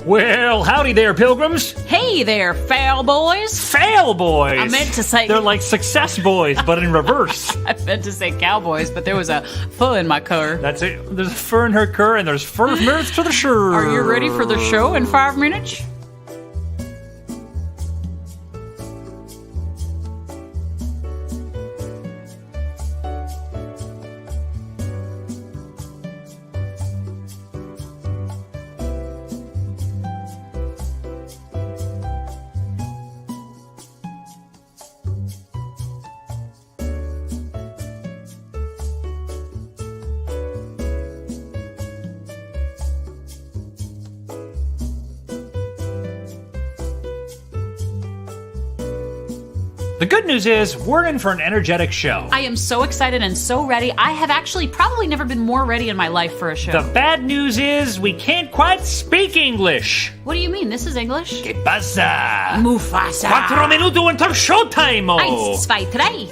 Well, howdy there, pilgrims. Hey there, fail boys. Fail boys. I meant to say... They're like success boys, but in reverse. I meant to say cowboys, but there was a fur in my cur. That's it. There's a fur in her cur, and there's 5 minutes to the show. Are you ready for the show in 5 minutes? The good news is, we're in for an energetic show. I am so excited and so ready. I have actually probably never been more ready in my life for a show. The bad news is, we can't quite speak English. What do you mean? This is English? ¿Qué pasa? Mufasa. 4 minutos until showtime. 1, 2, 3.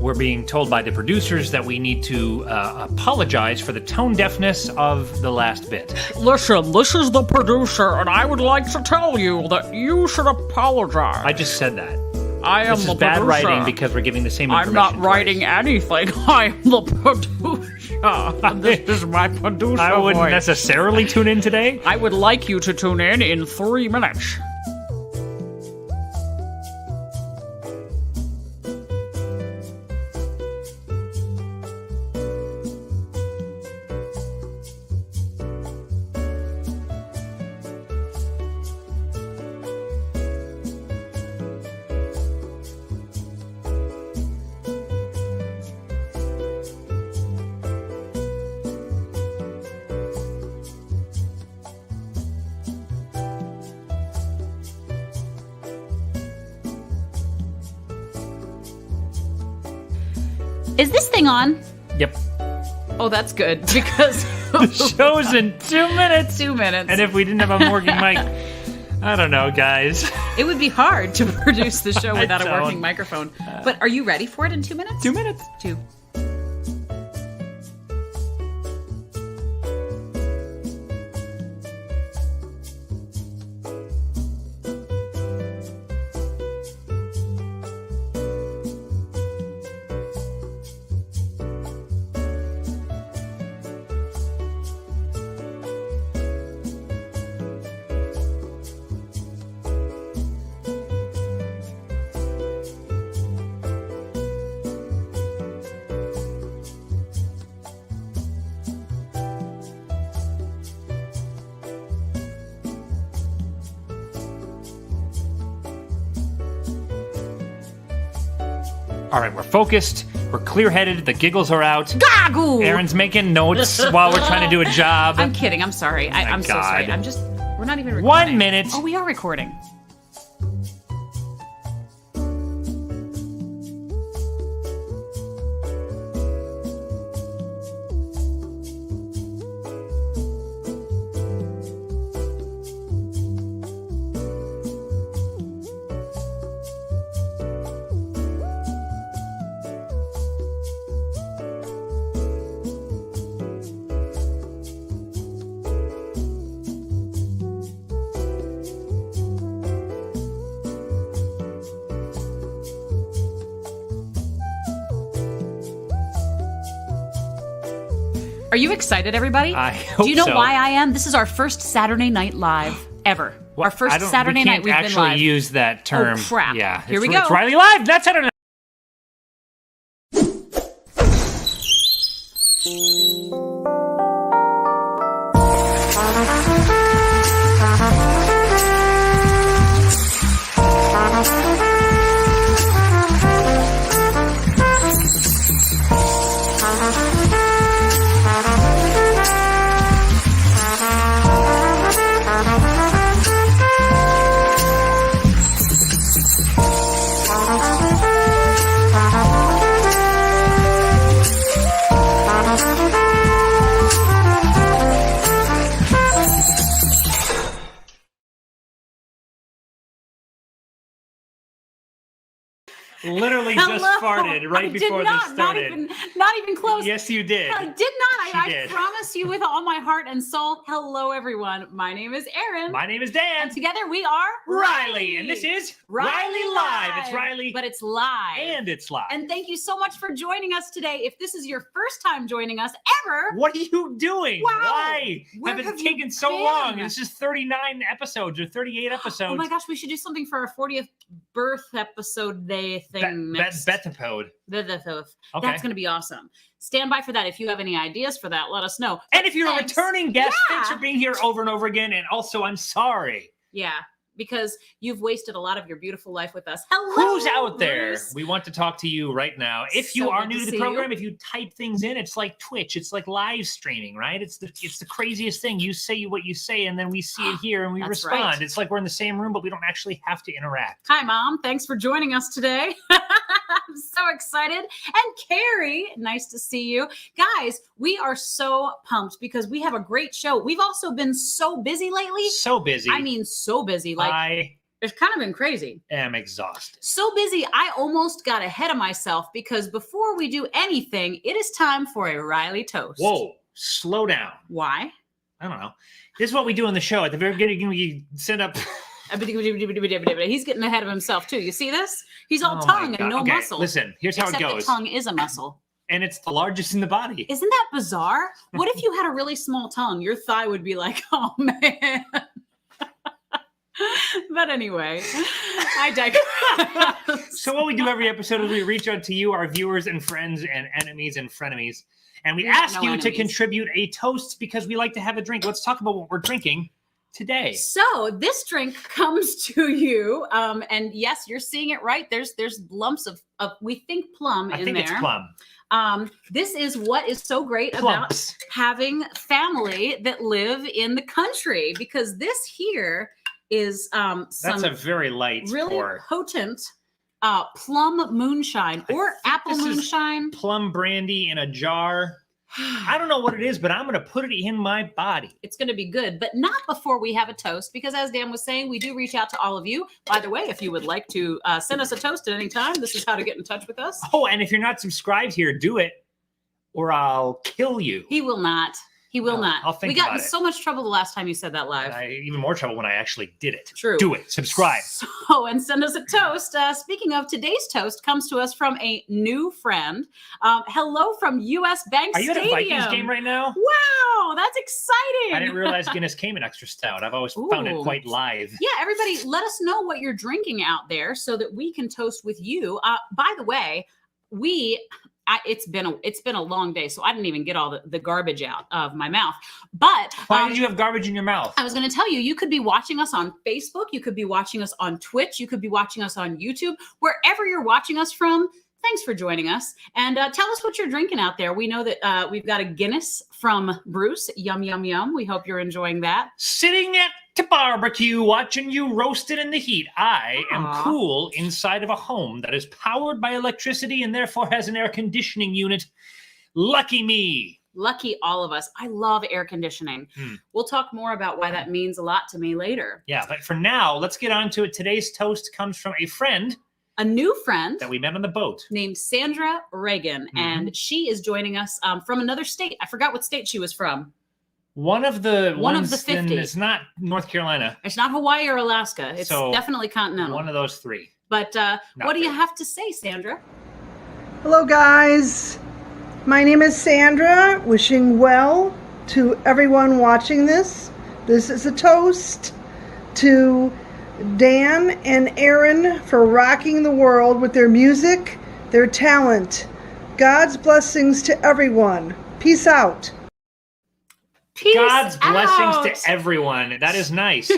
We're being told by the producers that we need to apologize for the tone deafness of the last bit. Listen, this is the producer, and I would like to tell you that you should apologize. I just said that. I am This the is bad producer. writing because we're giving the same information I'm not writing twice. anything. I am the producer. This is my producer I wouldn't voice. necessarily tune in today. I would like you to tune in 3 minutes. Is this thing on? Yep. Oh, that's good, because... The show's in 2 minutes. 2 minutes. And if we didn't have a working mic, I don't know, guys. It would be hard to produce the show without a don't. working microphone. But are you ready for it in 2 minutes? 2 minutes. 2. All right, we're focused. We're clear-headed. The giggles are out. Gagoo! Erin's making notes while we're trying to do a job. I'm kidding. I'm sorry. I'm so sorry. God. We're not even recording. 1 minute. Oh, we are recording. Are you excited, everybody? I hope Do you know so. why I am? This is our first Saturday Night Live ever. Our first Saturday night we've been live. We can't actually use that term. Oh, crap. Yeah. Here we go. It's Riley Live. That's Saturday night. literally just farted right before this started. Not even close. Yes, you did. I did not. I did. promise you with all my heart and soul. Hello, everyone. My name is Erinn. My name is Dan. And together we are Riley. And this is rileyLive. It's Riley. But it's live. And it's live. And thank you so much for joining us today. If this is your first time joining us ever. What are you doing? Wow. Why? Where have have it you taken so been? long? This is 39 episodes or 38 episodes. Oh my gosh, we should do something for our 40th birth episode day thing next. Betapode. Okay. Okay. That's going to be awesome. Stand by for that. If you have any ideas for that, let us know. And if you're a returning guest, Yeah. thanks for being here over and over again. And also, I'm sorry. Yeah, because you've wasted a lot of your beautiful life with us. Hello, Who's out there? Bruce. We want to talk to you right now. If you So are good new to to the see program, you. if you type things in, it's like Twitch. It's like live streaming, right? It's the craziest thing. You say what you say, and then we see it here and we That's respond. right. It's like we're in the same room, but we don't actually have to interact. Hi, Mom. Thanks for joining us today. I'm so excited. And Carrie, nice to see you. Guys, we are so pumped because we have a great show. We've also been so busy lately. So busy. I mean, so busy. Like, I it's kind of been crazy. am exhausted. So busy, I almost got ahead of myself because before we do anything, it is time for a Riley toast. Whoa, slow down. Why? I don't know. This is what we do on the show. At the very beginning, we send up. He's getting ahead of himself too. You see this? He's all Oh my tongue God. and no Okay, muscle. Listen, here's how Except it goes. the tongue is a muscle. And it's the largest in the body. Isn't that bizarre? What if you had a really small tongue? Your thigh would be like, oh man. But anyway, I digress. So what we do every episode is we reach out to you, our viewers and friends and enemies and frenemies, and we We have ask no you to enemies. contribute a toast because we like to have a drink. Let's talk about what we're drinking today. So this drink comes to you, and yes, you're seeing it right. There's lumps of we think plum I in think there. it's plum. This is what is so great Plumps. about having family that live in the country, because this here is That's some a very light really pour. potent plum moonshine or think apple this is- moonshine. Plum brandy in a jar. I don't know what it is, but I'm going to put it in my body. It's going to be good, but not before we have a toast, because as Dan was saying, we do reach out to all of you. By the way, if you would like to send us a toast at any time, this is how to get in touch with us. Oh, and if you're not subscribed here, do it, or I'll kill you. He will not. He will No, not. I'll think we got about in it. so much trouble the last time you said that live. Even more trouble when I actually did it. True. Do it. Subscribe. So, and send us a toast. Speaking of, today's toast comes to us from a new friend. Hello from US Bank Are you Stadium. at a Vikings game right now? Wow, that's exciting. I didn't realize Guinness came in extra stout. I've always found it Ooh. quite live. Yeah, everybody, let us know what you're drinking out there so that we can toast with you. By the way, it's been a long day, so I didn't even get all the garbage out of my mouth. But Why did you have garbage in your mouth? I was going to tell you, you could be watching us on Facebook, you could be watching us on Twitch, you could be watching us on YouTube, wherever you're watching us from. Thanks for joining us. And tell us what you're drinking out there. We know that we've got a Guinness from Bruce. Yum, yum, yum. We hope you're enjoying that. Sitting at the barbecue, watching you roasted in the heat. I am Aw. cool inside of a home that is powered by electricity and therefore has an air conditioning unit. Lucky me. Lucky all of us. I love air conditioning. We'll talk more about why that means a lot to me later. Yeah, but for now, let's get on to it. Today's toast comes from a friend A new friend that we met on the boat. named Sandra Reagan, and she is joining us from another state. I forgot what state she was from. One of the One of ones, the 50. then it's not North Carolina. It's not Hawaii or Alaska. It's So, definitely continental. One of those three. But what do you very. have to say, Sandra? Hello guys, my name is Sandra, wishing well to everyone watching this. This is a toast to Dan and Erinn for rocking the world with their music, their talent. God's blessings to everyone. Peace out. Peace God's out. blessings to everyone. That is nice.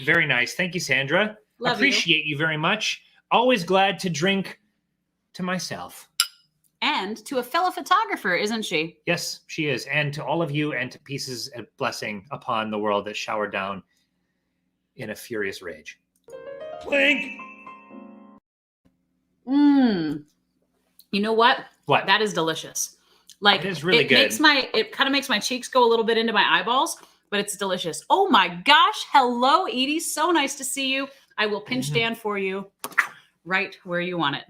Very nice. Thank you, Sandra. Love Appreciate you very much. Always glad to drink to myself. And to a fellow photographer, isn't she? Yes, she is. And to all of you, and to pieces of blessing upon the world that showered down in a furious rage. Clink! You know what? What? That is delicious. Like, It is really good. It kind of makes my cheeks go a little bit into my eyeballs, but it's delicious. Oh my gosh. Hello, Edie. So nice to see you. I will pinch Dan for you right where you want it.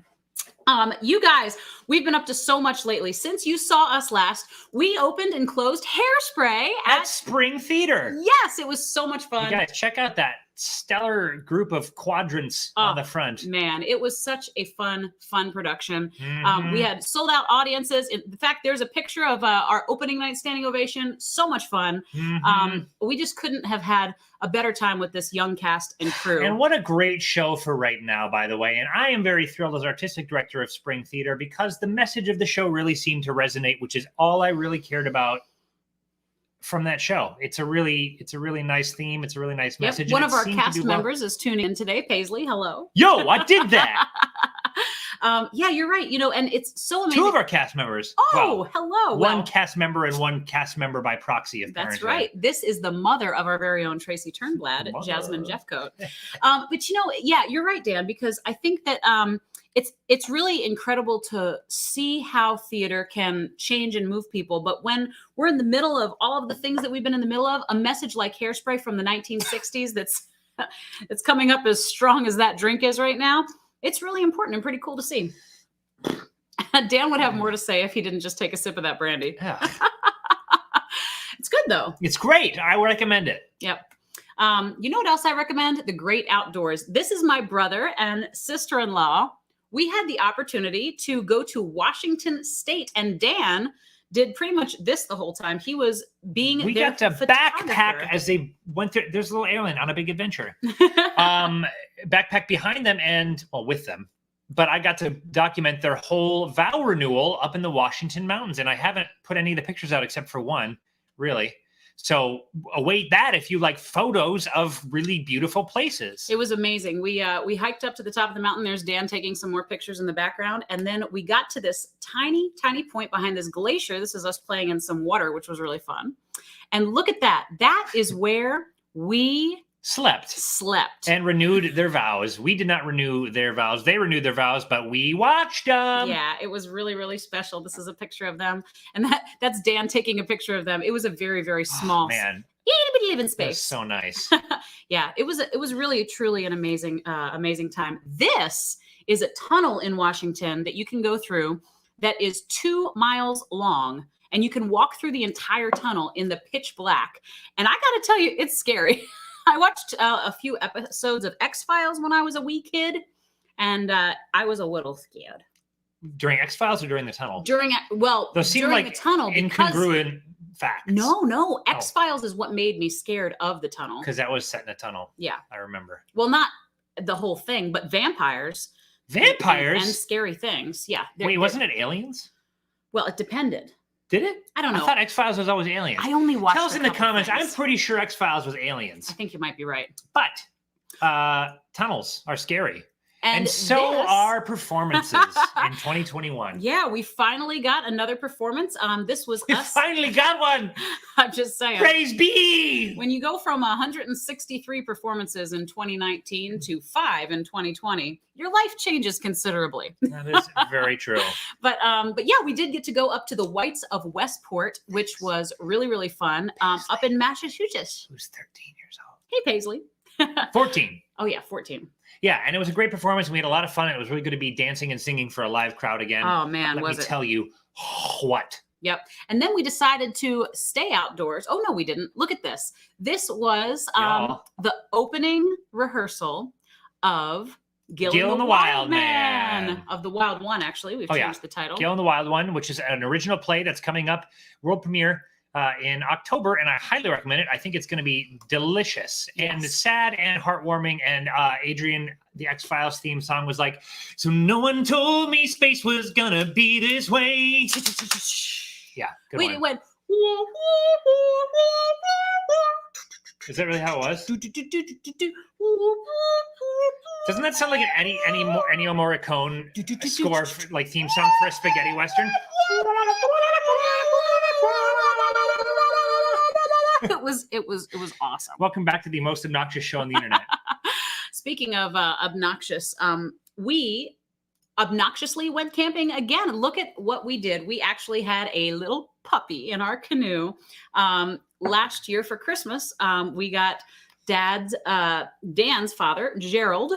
You guys, we've been up to so much lately. Since you saw us last, we opened and closed Hairspray at Spring Theater. Yes, it was so much fun. You guys, check out that stellar group of quadrants on the front. Man, it was such a fun production. Mm-hmm. We had sold out audiences. In fact, there's a picture of our opening night standing ovation. So much fun. Mm-hmm. We just couldn't have had a better time with this young cast and crew. And what a great show for right now, by the way. And I am very thrilled as artistic director of Spring Theater because the message of the show really seemed to resonate, which is all I really cared about from that show. It's a really nice theme. It's a really nice message. One of our cast members is tuning in today. Paisley, hello. Yo, I did that. Yeah, you're right. And it's so amazing. 2 of our cast members. Oh, hello. One cast member and one cast member by proxy. That's right. This is the mother of our very own Tracy Turnblad, Jasmine Jeffcoat. But yeah, you're right, Dan, because I think that it's really incredible to see how theater can change and move people. But when we're in the middle of all of the things that we've been in the middle of, a message like Hairspray from the 1960s that's coming up as strong as that drink is right now, it's really important and pretty cool to see. Dan would have more to say if he didn't just take a sip of that brandy. Yeah. It's good, though. It's great. I would recommend it. Yep. You know what else I recommend? The Great Outdoors. This is my brother and sister-in-law. We had the opportunity to go to Washington State, and Dan did pretty much this the whole time. He was being We got to backpack as they went through. There's a little alien on a big adventure. Backpack behind them and, with them. But I got to document their whole vow renewal up in the Washington Mountains. And I haven't put any of the pictures out except for one, really. So await that if you like photos of really beautiful places. It was amazing. We hiked up to the top of the mountain. There's Dan taking some more pictures in the background. And then we got to this tiny, tiny point behind this glacier. This is us playing in some water, which was really fun. And look at that. That is where we slept and renewed their vows. We did not renew their vows. They renewed their vows, but we watched them. Yeah, it was really, really special. This is a picture of them. And that's Dan taking a picture of them. It was a very, very small even space. That's so nice. Yeah, it was really, truly an amazing time. This is a tunnel in Washington that you can go through that is 2 miles long. And you can walk through the entire tunnel in the pitch black. And I got to tell you, it's scary. I watched a few episodes of X-Files when I was a wee kid, and I was a little scared. During X-Files or during the tunnel? During the tunnel. Incongruent facts. No. X-Files is what made me scared of the tunnel. Because that was set in a tunnel. Yeah. I remember. Well, not the whole thing, but vampires. Vampires? And scary things. Yeah. Wait, wasn't it aliens? Well, it depended. Did it? I don't know. I thought X-Files was always aliens. I only watched. Tell us in the comments. I'm pretty sure X-Files was aliens. I think you might be right. But tunnels are scary. And so are performances in 2021. Yeah, we finally got another performance. This was us. Finally got one. I'm just saying. Praise be. When you go from 163 performances in 2019 to 5 in 2020, your life changes considerably. That is very true. But yeah, we did get to go up to the Whites of Westport, which was really, really fun. Up in Massachusetts. Who's 13 years old? Hey, Paisley. 14. Oh yeah, 14. Yeah, and it was a great performance. We had a lot of fun. It was really good to be dancing and singing for a live crowd again. Oh man, Let me tell you what. Yep. And then we decided to stay outdoors. Oh no, we didn't. Look at this. This was the opening rehearsal of Gil and the Wild Man. Of the Wild One, actually. We've changed the title. Gil and the Wild One, which is an original play that's coming up, world premiere in October, and I highly recommend it. I think it's going to be delicious and sad and heartwarming. And Adrian, the X-Files theme song was like, so no one told me space was going to be this way. Yeah, good one. It went. Is that really how it was? Doesn't that sound like an Ennio Morricone score, like theme song for a spaghetti western? It was awesome. Welcome back to the most obnoxious show on the internet. Speaking of obnoxious, we obnoxiously went camping again. Look at what we did. We actually had a little puppy in our canoe. Last year for Christmas, we got Dan's father, Gerald,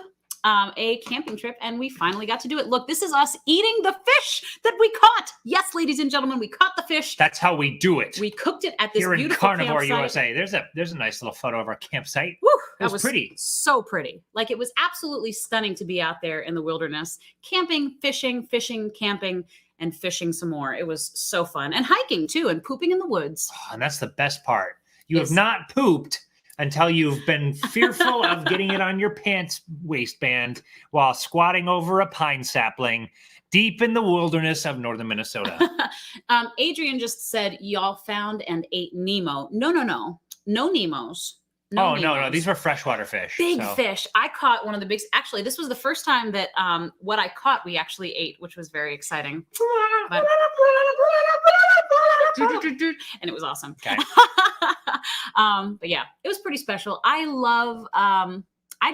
a camping trip, and we finally got to do it. Look, this is us eating the fish that we caught. Yes, ladies and gentlemen, we caught the fish. That's how we do it. We cooked it at this Here in beautiful Carnivore campsite. USA. There's a nice little photo of our campsite. Woo, It was pretty. So pretty. Like, it was absolutely stunning to be out there in the wilderness, camping, fishing, camping, and fishing some more. It was so fun. And hiking too, and pooping in the woods. Oh, and that's the best part. You have not pooped until you've been fearful of getting it on your pants waistband while squatting over a pine sapling deep in the wilderness of northern Minnesota. Adrian just said, y'all found and ate Nemo. No Nemos. No. These were freshwater fish. Big fish. I caught one of the big. Actually, this was the first time that what I caught we actually ate, which was very exciting. But, and it was awesome. Okay. But yeah, it was pretty special. I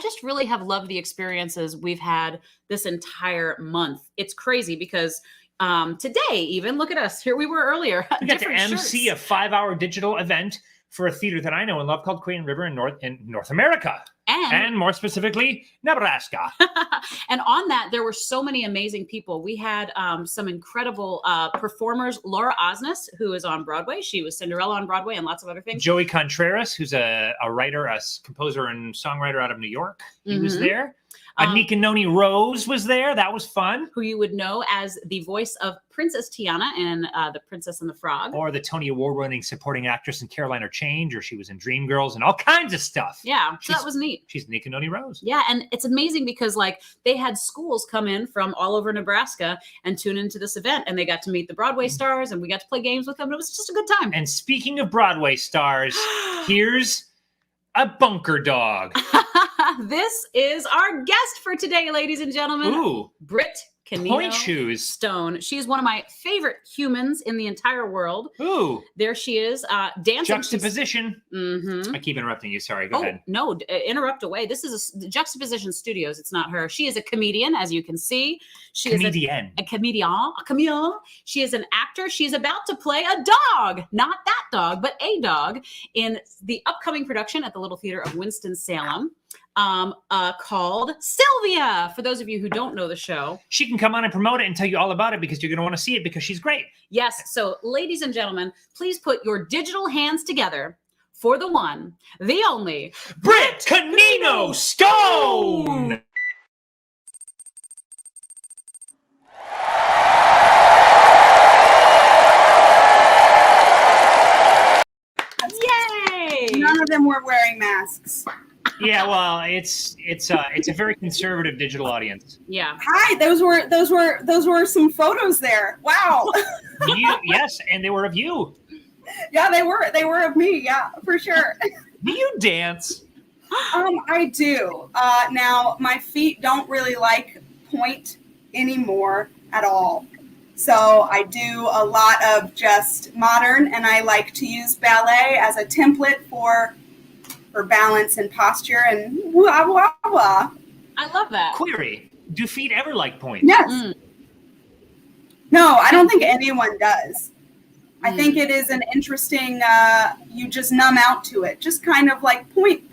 just really have loved the experiences we've had this entire month. It's crazy because today, even look at us. Here we were earlier. We got to MC a 5-hour digital event for a theater that I know and love called Korean River in North America. And more specifically, Nebraska. And on that, there were so many amazing people. We had some incredible performers. Laura Osnes, who is on Broadway. She was Cinderella on Broadway and lots of other things. Joey Contreras, who's a writer, a composer and songwriter out of New York. He was there. Anika Noni Rose was there. That was fun. Who you would know as the voice of Princess Tiana in The Princess and the Frog. Or the Tony Award-winning supporting actress in Carolina Change, or she was in Dreamgirls and all kinds of stuff. Yeah, so that was neat. She's Anika Noni Rose. Yeah, and it's amazing because like they had schools come in from all over Nebraska and tune into this event, and they got to meet the Broadway stars, and we got to play games with them. It was just a good time. And speaking of Broadway stars, here's a bunker dog. This is our guest for today, ladies and gentlemen. Ooh. Britt Cannino Stone. She's one of my favorite humans in the entire world. Ooh. There she is, dancing. Juxtaposition. Mm-hmm. I keep interrupting you. Sorry. Go ahead. No, interrupt away. This is Juxtaposition Studios. It's not her. She is a comedian, as you can see. She is a comedian. She is an actor. She's about to play a dog, not that dog, but a dog in the upcoming production at the Little Theater of Winston-Salem. Called Sylvia. For those of you who don't know the show, she can come on and promote it and tell you all about it because you're going to want to see it because she's great. Yes. So, ladies and gentlemen, please put your digital hands together for the one, the only, Britt Cannino Stone. Yay! None of them were wearing masks. Yeah, well, it's a very conservative digital audience. Yeah. Hi, those were some photos there. Wow. Yes, and they were of you. Yeah, they were of me. Yeah, for sure. Do you dance? I do. Now my feet don't really like point anymore at all. So I do a lot of just modern, and I like to use ballet as a template for balance and posture and wah, wah, wah. I love that. Query. Do feet ever like points? Yes. No, I don't think anyone does. I think it is an interesting, you just numb out to it. Just kind of like point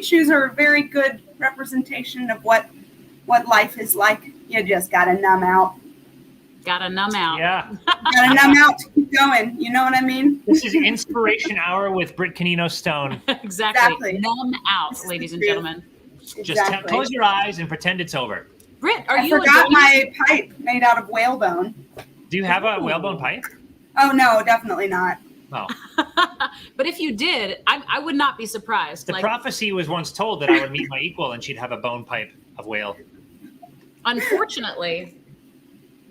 shoes are a very good representation of what life is like. You just got to numb out. Gotta numb out. Yeah. Gotta numb out to keep going. You know what I mean? This is Inspiration Hour with Britt Cannino Stone. Exactly. Numb out, ladies and gentlemen. Just close your eyes and pretend it's over. Britt, I forgot my pipe made out of whalebone. Do you have a whalebone pipe? Oh, no, definitely not. Oh. But if you did, I would not be surprised. The prophecy was once told that I would meet my equal and she'd have a bone pipe of whale. Unfortunately,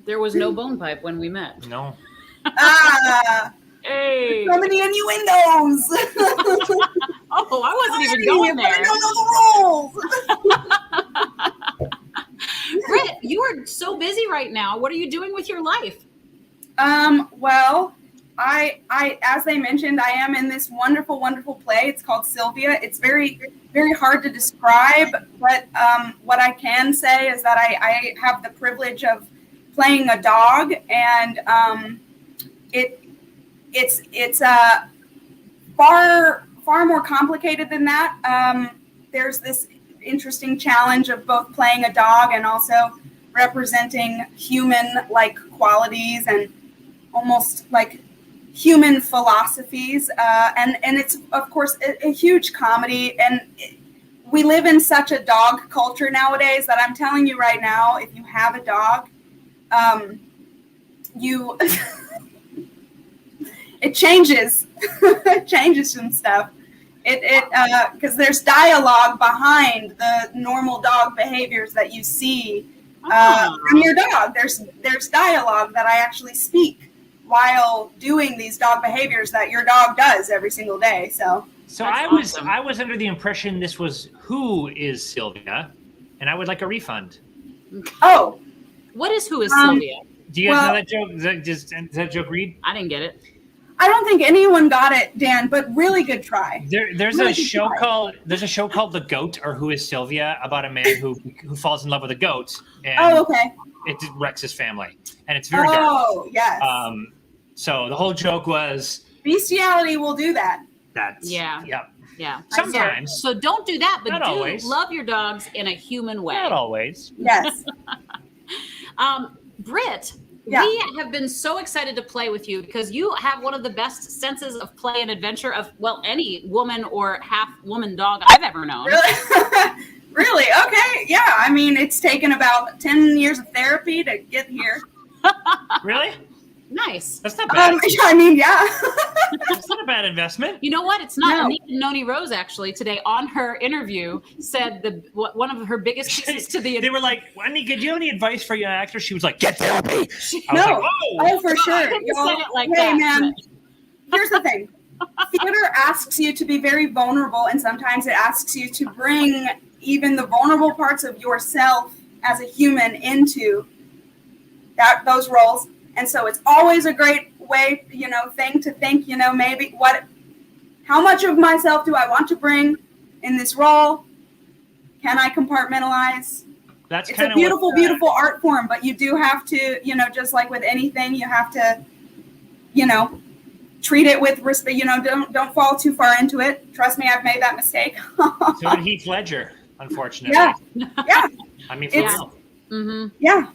there was no bone pipe when we met. No. Hey. So many innuendos. Oh, I wasn't even going there. I don't know the rules. Britt, you are so busy right now. What are you doing with your life? Well, I as they mentioned, I am in this wonderful, wonderful play. It's called Sylvia. It's very, very hard to describe, but what I can say is that I have the privilege of playing a dog, and it's far more complicated than that. There's this interesting challenge of both playing a dog and also representing human-like qualities and almost like human philosophies. And it's, of course, a huge comedy. And we live in such a dog culture nowadays that I'm telling you right now, if you have a dog, it changes. It changes some stuff. Because there's dialogue behind the normal dog behaviors that you see from your dog. There's dialogue that I actually speak while doing these dog behaviors that your dog does every single day. So I was under the impression this was Who is Sylvia, and I would like a refund. Oh, what is Who is Sylvia? Do you guys know that joke? Does that joke read? I didn't get it. I don't think anyone got it, Dan, but really good try. There's a show called The Goat, or Who is Sylvia, about a man who falls in love with a goat. And okay. It wrecks his family, and it's very dark. Oh, yes. So the whole joke was bestiality will do that. Yeah. Sometimes. So don't do that, but Not do always. love your dogs in a human way. Not always. Yes. Britt, Yeah. we have been so excited to play with you because you have one of the best senses of play and adventure of, well, any woman or half woman dog I've ever known. Really? Really? Okay. Yeah. I mean, it's taken about 10 years of therapy to get here. Really? Nice. That's not bad. I mean, yeah. That's not a bad investment. You know what? It's not. No. Anita Noni Rose actually today on her interview said one of her biggest pieces to the. They were like, Anika, do you have any advice for a young actor? She was like, get therapy. I was No. like, Oh, for sure. I couldn't say it like hey, that, man. Here's the thing. Theater asks you to be very vulnerable, and sometimes it asks you to bring even the vulnerable parts of yourself as a human into those roles. And so it's always a great way, thing to think, maybe how much of myself do I want to bring in this role? Can I compartmentalize? It's a beautiful, beautiful art form, but you do have to, just like with anything, you have to, treat it with respect. Don't fall too far into it. Trust me, I've made that mistake. So did Heath Ledger, unfortunately. Yeah. I mean, for real. Mm-hmm. Yeah.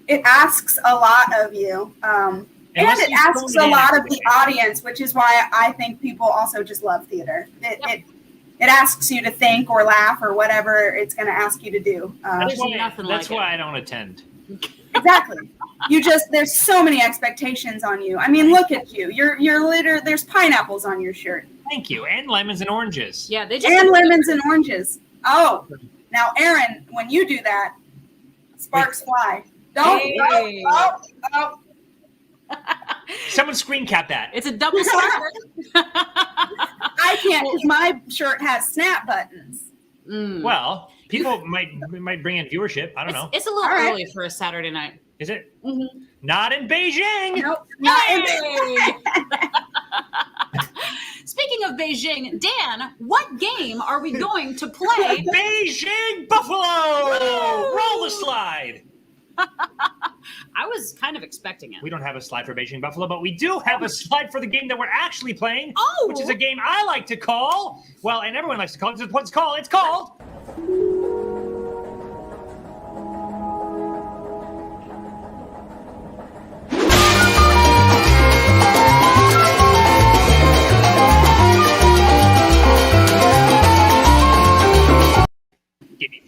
It asks a lot of you. And it asks a lot of the audience, which is why I think people also just love theater. It asks you to think or laugh or whatever it's going to ask you to do. That's why I don't attend. Exactly. There's so many expectations on you. I mean, look at you. There's pineapples on your shirt. Thank you. And lemons and oranges. Yeah, and lemons and oranges. Oh, now, Erinn, when you do that, sparks fly. Don't. Hey. Oh. Someone screen cap that. It's a double sparkler. I can't because my shirt has snap buttons. Well, people might bring in viewership. I don't know. It's a little early for a Saturday night. Is it? Mm-hmm. Not in Beijing. Nope. Not in Speaking of Beijing, Dan, what game are we going to play? Beijing Buffalo! Roll the slide. I was kind of expecting it. We don't have a slide for Beijing Buffalo, but we do have a slide for the game that we're actually playing, which is a game I like to call, and everyone likes to call it. This is what it's called. It's called... Give me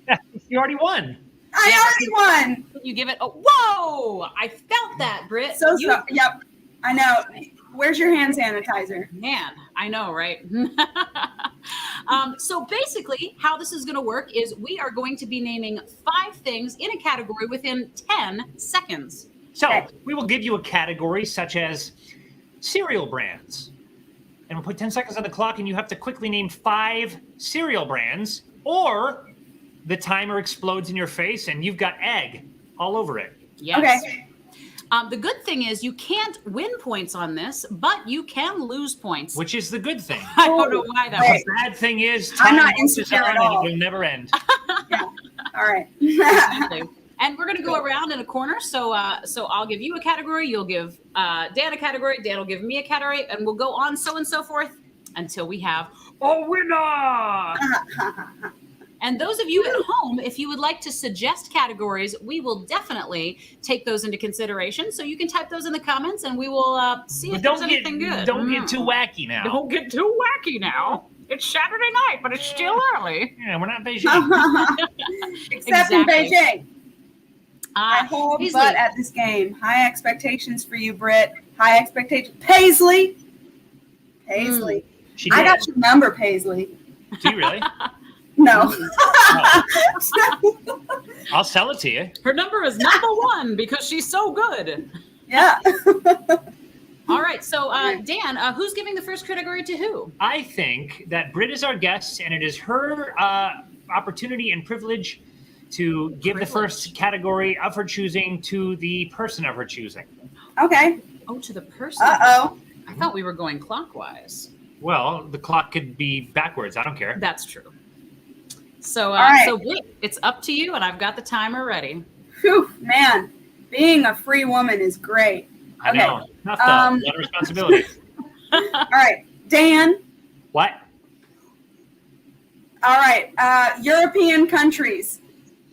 5. You already won. I already won. You give it whoa! I felt that, Britt. Yep. I know. Where's your hand sanitizer? Man, I know, right? So basically, how this is going to work is we are going to be naming 5 things in a category within 10 seconds. So we will give you a category such as cereal brands. And we'll put 10 seconds on the clock, and you have to quickly name 5 cereal brands, or the timer explodes in your face, and you've got egg all over it. Yes. Okay. The good thing is you can't win points on this, but you can lose points. Which is the good thing. I don't know why that was. The bad thing is I'm time not marches insecure on at all. and it'll never end. Yeah. All right. Exactly. And we're going to go around in a corner. So I'll give you a category. You'll give Dan a category. Dan will give me a category. And we'll go on so and so forth until we have a winner. And those of you at home, if you would like to suggest categories, we will definitely take those into consideration. So you can type those in the comments and we will see if there's anything good. Don't get too wacky now. Don't get too wacky now. It's Saturday night, but it's still early. Yeah, we're not Beijing. Except in Beijing. I hold Paisley. butt at this game. High expectations for you, Britt. High expectations. Paisley. She I did. got your number, Paisley. Do you really? No. I'll sell it to you. Her number is number 1 because she's so good. Yeah. All right. So, Dan, who's giving the first category to who? I think that Britt is our guest, and it is her opportunity and privilege to give the first category of her choosing to the person of her choosing. Okay. Oh, to the person. Uh-oh. I thought we were going clockwise. Well, the clock could be backwards. I don't care. That's true. So, right. so Britt, it's up to you, and I've got the timer ready. Whew, man. Being a free woman is great. I Okay. know. Enough though. A lot of responsibility. All right. Dan. What? All right. European countries.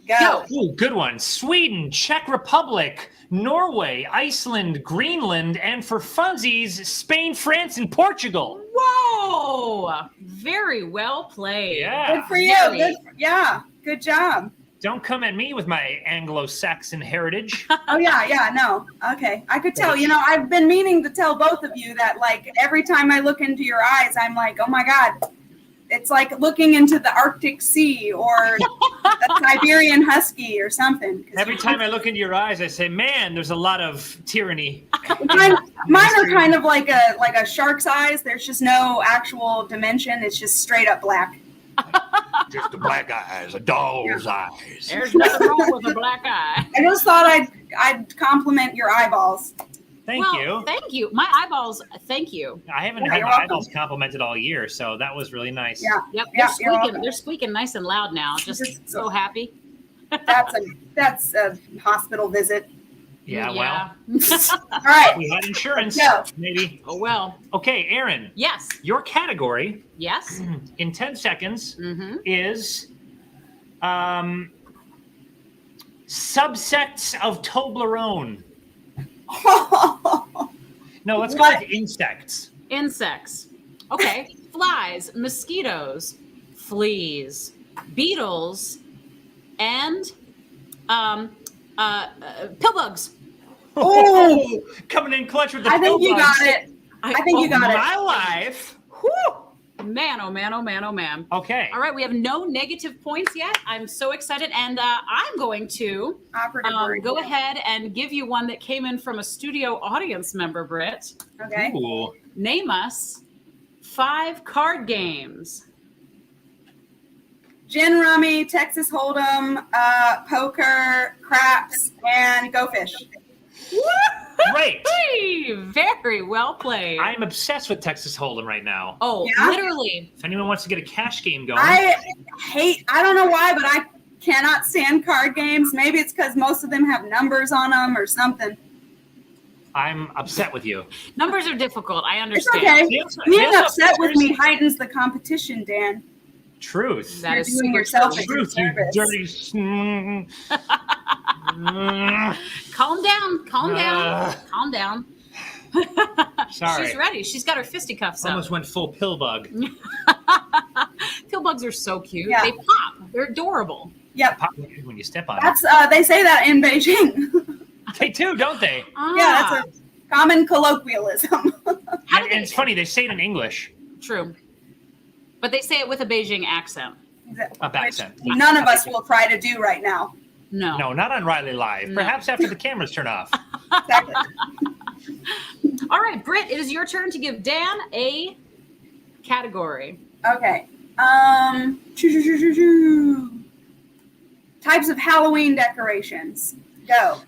Go. Ooh, good one. Sweden, Czech Republic, Norway, Iceland, Greenland, and for funsies, Spain, France, and Portugal. Whoa! Very well played. Yeah. Good for you. Very. Good job. Don't come at me with my Anglo-Saxon heritage. Oh, yeah, no. Okay. I could tell. I've been meaning to tell both of you that, like, every time I look into your eyes, I'm like, oh, my God. It's like looking into the Arctic Sea or a Siberian husky or something. Every time I look into your eyes, I say, man, there's a lot of tyranny. Mine are kind of like a shark's eyes. There's just no actual dimension. It's just straight up black. Just a black eyes, a doll's eyes. There's nothing wrong with a black eye. I just thought I'd compliment your eyeballs. Thank you. Thank you. My eyeballs, thank you. I haven't Yeah, had you're my welcome. eyeballs complimented all year, so that was really nice. Yeah. Yep, Yeah, they're you're welcome. squeaking. They're squeaking nice and loud now. Just so happy. That's a hospital visit. Yeah, well, All right. we had insurance, No. maybe. Oh well. Okay, Erinn, Yes. your category Yes. in 10 seconds Mm-hmm. is subsects of Toblerone. No, let's go What? with insects. Insects. Okay. Flies, mosquitoes, fleas, beetles, and pillbugs. Oh, Coming in clutch with the I think you pillbugs. got it. I think you got it. My life. Man, oh man, oh man, oh man. Okay. All right, we have no negative points yet. I'm so excited, and I'm going to Operative word. go ahead and give you one that came in from a studio audience member, Britt. Okay. Ooh. Name us 5 card games. Gin rummy, Texas Hold'em, poker, craps, and Go Fish. Great. Hey, very well played. I'm obsessed with Texas Hold'em right now. Oh, Yeah? literally. If anyone wants to get a cash game going, I don't know why, but I cannot stand card games. Maybe it's because most of them have numbers on them or something. I'm upset with you. Numbers are difficult. I It's understand. okay. Yes, Being yes, upset with me seriously. heightens the competition, Dan. Truth. That is You're doing super yourself true. a Truth, you service. dirty. Calm down. Calm down. Uh. Calm down. Sorry. She's ready. She's got her fisticuffs up. Almost went full pill bug. Pillbugs are so cute. Yeah. They pop. They're adorable. Yep. Pop when you step on That's they say that in Beijing. it. They do, don't they? Yeah, that's a common colloquialism. And it's funny, they say it in English. True. But they say it with a Beijing accent. A Which accent. none of us will try to do right now. No. No, not on rileyLive. No. Perhaps after the cameras turn off. Exactly. All right, Britt, it is your turn to give Dan a category. Okay. Types of Halloween decorations. Go.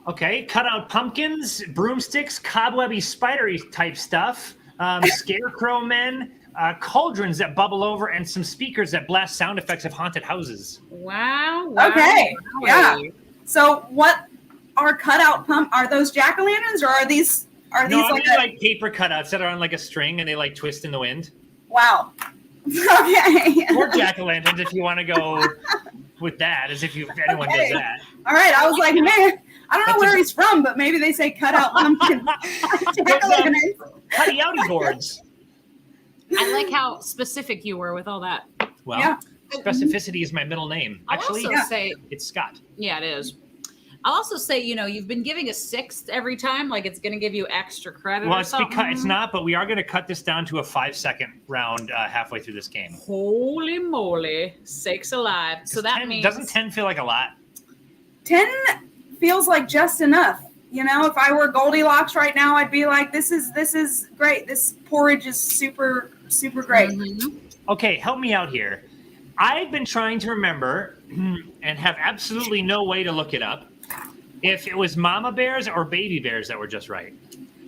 Okay, cut out pumpkins, broomsticks, cobwebby, spidery type stuff, scarecrow men, cauldrons that bubble over, and some speakers that blast sound effects of haunted houses. Wow. Okay, wowie. yeah. So what are cutout are those jack-o'-lanterns or are these No, like they're like paper cutouts that are on like a string and they like twist in the wind. Wow. Okay. Or jack-o'-lanterns if you want to go with that, as if anyone does that. All right. I was like, man, I don't know where he's from, but maybe they say cut out pumpkin. Cutty outy boards. I like how specific you were with all that. Well, Yeah. specificity is my middle name. Actually, I'll also say, it's Scott. yeah, it is. I'll also say, you've been giving a 6th every time, like it's going to give you extra credit. Well, or it's something. because it's not, but we are going to cut this down to a 5-second round halfway through this game. Holy moly, sakes alive! So that 10, means doesn't 10 feel like a lot? 10 feels like just enough. If I were Goldilocks right now, I'd be like, this is great. This porridge is super, super great. Mhm. Okay, help me out here. I've been trying to remember and have absolutely no way to look it up if it was mama bears or baby bears that were just right.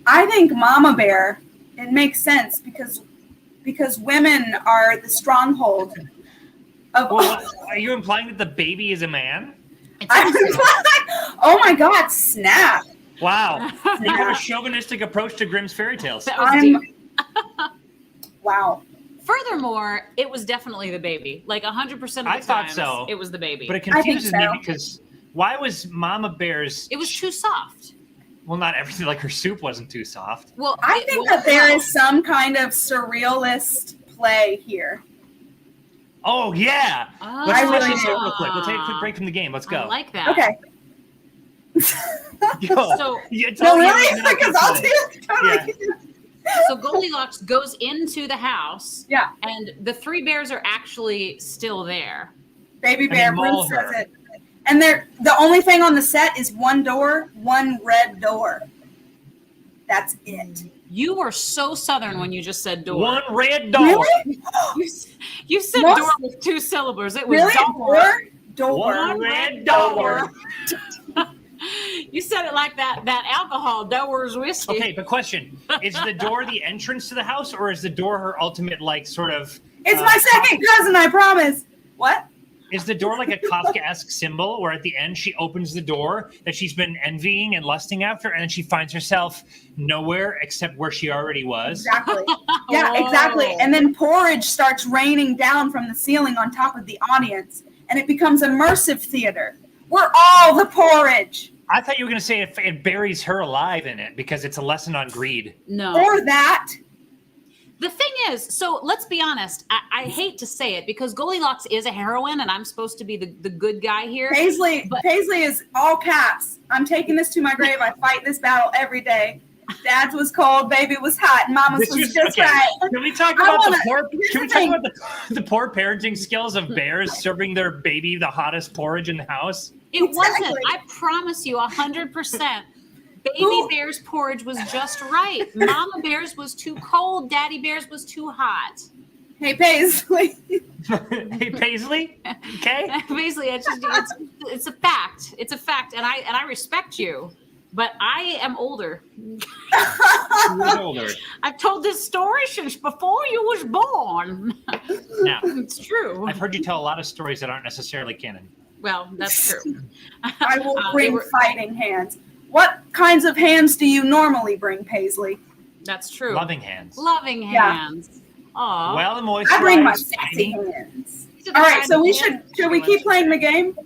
I think mama bear, it makes sense because women are the stronghold of Well, are you implying that the baby is a man? oh my God, snap. Wow. You have a chauvinistic approach to Grimm's fairy tales. That was deep. Wow. Furthermore, it was definitely the baby. Like 100% of the I thought times, so. it was the baby. But it I think confuses me so. because why was mama bear's... It was too soft. Well, not everything, like her soup wasn't too soft. Well, I think that there is some kind of surrealist play here. Oh, yeah. Oh, Let's I flesh really this do. out real quick. We'll take a quick break from the game. Let's go. I like that. Okay. Yo, So- it's No, all you really? and I Because can I'll say. totally. So Goldilocks goes into the house. Yeah. And the 3 bears are actually still there. Baby And they bear maul Bruce says her. it. And the only thing on the set is one door, one red door. That's it. You were so southern when you just said door. One red door. Really? You said What? door with 2 syllables. It was Really? door. Door? One red door. You said it like that alcohol, door's whiskey. Okay, but question. Is the door the entrance to the house, or is the door her ultimate, like, sort of... It's my second cousin, I promise. What? Is the door like a Kafka-esque symbol where at the end she opens the door that she's been envying and lusting after, and then she finds herself nowhere except where she already was? Exactly. Yeah, exactly. And then porridge starts raining down from the ceiling on top of the audience, and it becomes immersive theater. We're all the porridge. I thought you were going to say it buries her alive in it because it's a lesson on greed. No. Or that. The thing is, so let's be honest. I hate to say it because Goldilocks is a heroine, and I'm supposed to be the good guy here. Paisley But- is all caps. I'm taking this to my grave. I fight this battle every day. Dad's was cold, baby was hot, and Mama's was just okay. right. Can we talk I about wanna- the poor? here's Can we the talk thing. about the poor parenting skills of bears serving their baby the hottest porridge in the house? It wasn't. Exactly. I promise you, 100%. Baby Who- Bear's porridge was just right. Mama Bear's was too cold. Daddy Bear's was too hot. Hey, Paisley. Hey, Paisley. Okay. Basically, it's a fact. It's a fact, and I respect you, but I am older. Who's older? I've told this story since before you was born. Now, It's true. I've heard you tell a lot of stories that aren't necessarily canon. Well, that's true. I will They bring were- fighting hands. What kinds of hands do you normally bring, Paisley? That's true. Loving hands. Loving Yeah. hands. Aw. Well and moist. I bring my rice. sexy hands. These are the All right, kind so of we hands should we keep playing the game?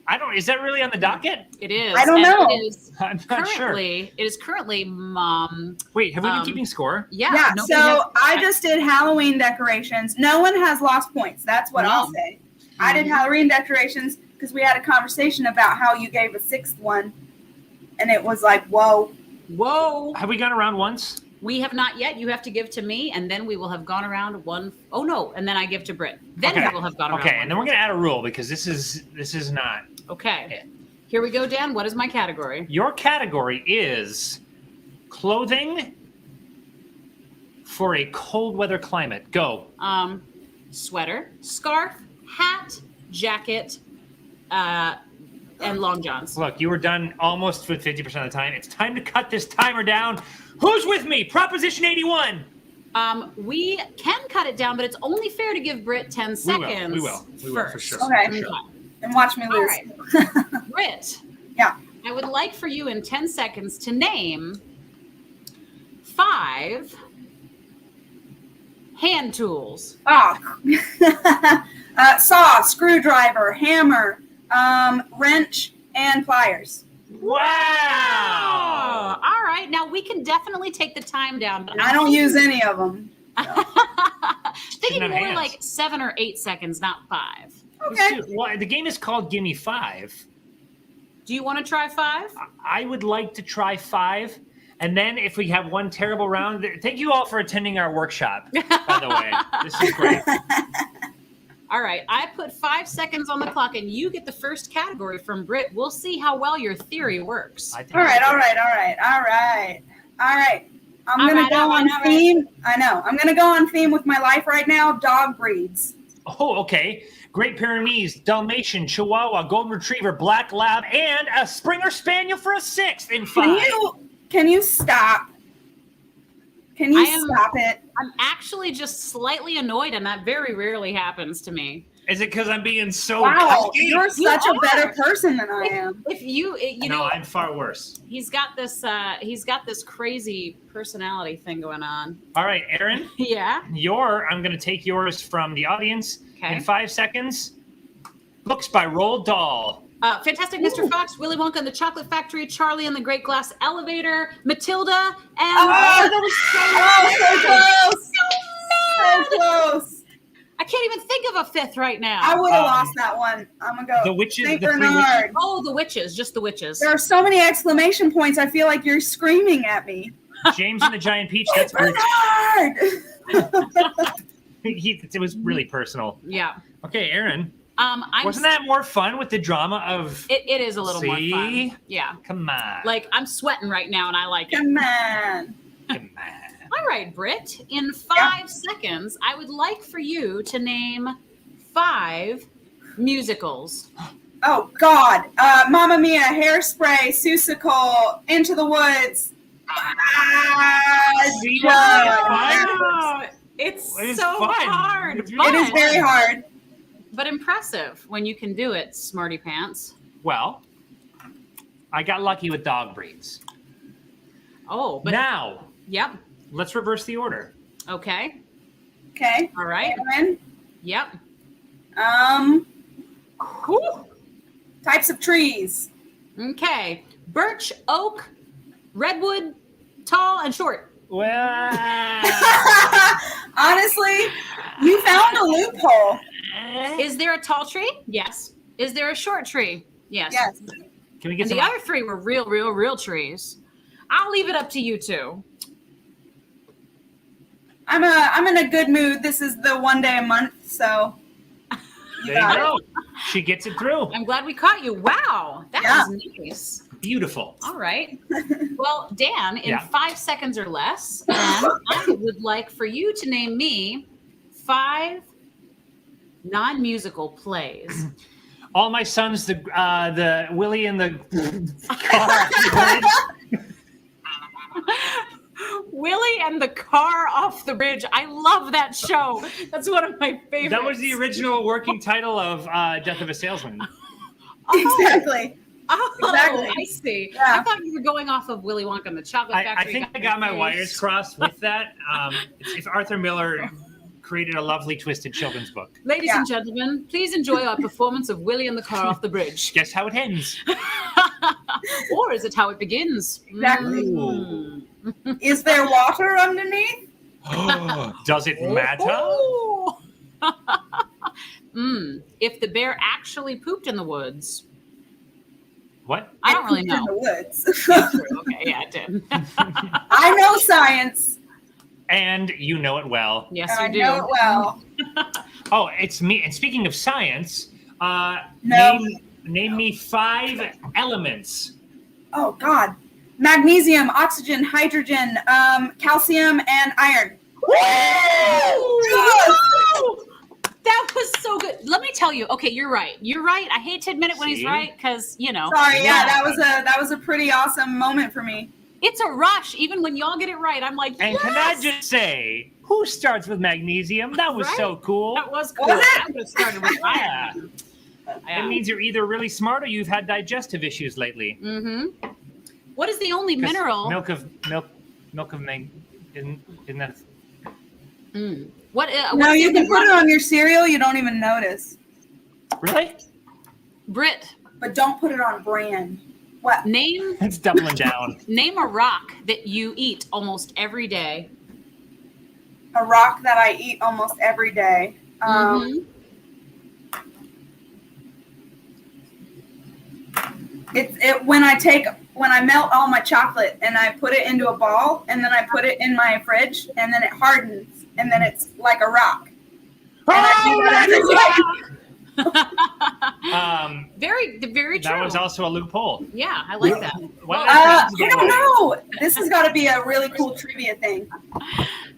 I don't. Is that really on the docket? It is. I don't and know. It is I'm not sure. currently. It is currently. Wait, have we been um, keeping score? Yeah. Yeah, nobody so has- I just did Halloween decorations. No one has lost points. That's what I'll No. say. I did Halloween decorations because we had a conversation about how you gave a 6th one. And it was like, whoa. Whoa. Have we gone around once? We have not yet. You have to give to me, and then we will have gone around one. Oh no! And then I give to Britt. Then Okay. we will have gone around. Okay, one and then we're gonna add a rule because this is not. Okay. Yeah. Here we go, Dan. What is my category? Your category is clothing for a cold weather climate. Go. Sweater, scarf, hat, jacket, and long johns. Look, you were done almost with 50% of the time. It's time to cut this timer down. Who's with me? Proposition 81. We can cut it down, but it's only fair to give Britt 10 seconds. We will for first. sure. Okay. And watch me All lose. right. Britt. Yeah. I would like for you in 10 seconds to name 5 Hand tools. Saw, screwdriver, hammer, wrench, and pliers. Wow. All right. Now we can definitely take the time down. But I don't use any of them. Thinking Shouldn't have more hands. like 7 or 8 seconds, not 5. Okay. Well, the game is called Gimme 5. Do you want to try 5? I would like to try 5. And then if we have one terrible round, thank you all for attending our workshop, by the way. This is great. All right. I put 5 seconds on the clock, and you get the first category from Britt. We'll see how well your theory works. I think All right. that's I'm going to go on theme. I know. I'm going to go on theme with my life right now. Dog breeds. Oh, okay. Great Pyrenees, Dalmatian, Chihuahua, Golden Retriever, Black Lab, and a Springer Spaniel for a 6th in 5. Can you stop? Can you stop it? I'm actually just slightly annoyed, and that very rarely happens to me. Is it because I'm being so Wow, cocky? you're such a better person than I am. If you No, know, I'm far worse. he's got this crazy personality thing going on. All right, Erinn, Yeah. I'm going to take yours from the audience Okay. in 5 seconds. Books by Roald Dahl. Fantastic Mr. Fox, Willy Wonka and the Chocolate Factory, Charlie and the Great Glass Elevator, Matilda, and that was so close. I can't even think of a 5th right now. I would have lost that one. I'm gonna go. The Witches, Saint the 3 Bernard. Witches. Oh, the witches, just the witches. There are so many exclamation points. I feel like you're screaming at me. James and the Giant Peach. That's Bernard. it was really personal. Yeah. Okay, Erinn. Wasn't that more fun with the drama of? It is a little more See? fun. Yeah. Come on. Like I'm sweating right now, and I like it. Come on. Come on. All right, Britt. In 5 seconds, I would like for you to name 5 musicals. Oh God. Mamma Mia, Hairspray, Seussical, Into the Woods. See, Wow. It's It's so fun. hard. It's It is very hard. But impressive when you can do it, smarty pants. Well, I got lucky with dog breeds. Oh, but Now, yep. let's reverse the order. Okay. Okay. All right. Erinn. Yep. Types of trees. Okay. Birch, oak, redwood, tall, and short. Well, Honestly, you found a loophole. Is there a tall tree? Yes. Is there a short tree? Yes. Yes. can we get And some? the other 3 were real trees. I'll leave it up to you 2. I'm in a good mood. This is the one day a month, so There you go. She gets it through. I'm glad we caught you. Wow. That was nice. Beautiful. All right. Well, Dan, in Yeah. 5 seconds or less, I would like for you to name me 5 non-musical plays. All My Sons, the Willie and the car. Willie and the Car Off the Bridge. I love that show. That's one of my favorites. That was the original working title of Death of a Salesman. exactly. Oh, Exactly. I see. Yeah. I thought you were going off of Willy Wonka and the Chocolate I Factory. think I got my wires crossed with that. If Arthur Miller created a lovely twisted children's book. Ladies and gentlemen, please enjoy our performance of Willie and the Car Off the Bridge. Guess how it ends? Or is it how it begins? Exactly. Mm. Is there water underneath? Does it matter? Oh. If the bear actually pooped in the woods. What? I don't really In know. the woods. Okay, yeah, it did. I know science. And you know it well. Yes, And you I do. know it well. Oh, it's me. And speaking of science, No. name me 5 elements. Oh God. Magnesium, oxygen, hydrogen, calcium, and iron. That was so good. Let me tell you. Okay, you're right. You're right. I hate to admit it when he's See? right because Sorry, yeah, that was a pretty awesome moment for me. it's a rush. Even when y'all get it right, I'm like, And yes! can I just say, who starts with magnesium? That was so cool. That was cool. Was it? I would have started with Yeah. iron. It means you're either really smart or you've had digestive issues lately. Mm-hmm. What is the only 'Cause mineral? Milk of mag isn't that What? No, you can put it on your cereal. You don't even notice. Really? Britt, But don't put it on bran. What? name It's doubling down. name a rock that you eat almost every day. A rock that I eat almost every day. It when I melt all my chocolate and I put it into a ball and then I put it in my fridge and then it hardens and then it's like a rock. And I do that every day. Very true. That was also a loophole. Yeah, I like that. I don't know. This has got to be a really cool trivia thing.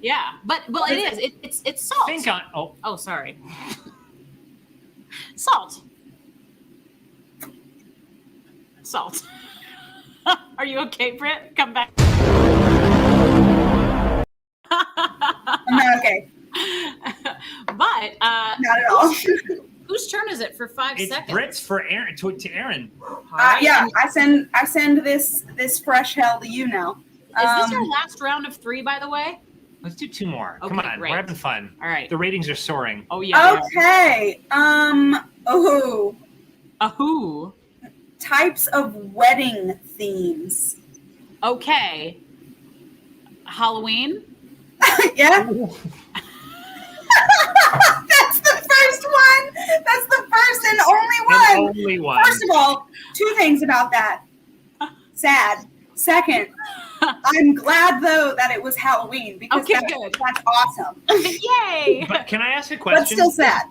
Yeah, but it is. It's salt. Think on. Oh, sorry. Salt. Are you okay, Britt? Come back. I'm not okay. But Not at all. whose turn is it for 5 It's seconds? Britt's for Erinn to Erinn. Yeah, I send this fresh hell to you now. Is this our last round of 3, by the way? Let's do 2 more. Okay, Come on, great. we're having fun. All right. The ratings are soaring. Oh yeah. Okay. Who? Types of wedding themes. Okay. Halloween. Yeah. That's the first one. That's the first and only one. First of all, 2 things about that. Sad. Second, I'm glad though that it was Halloween because that's awesome. Yay! But can I ask a question? But still sad.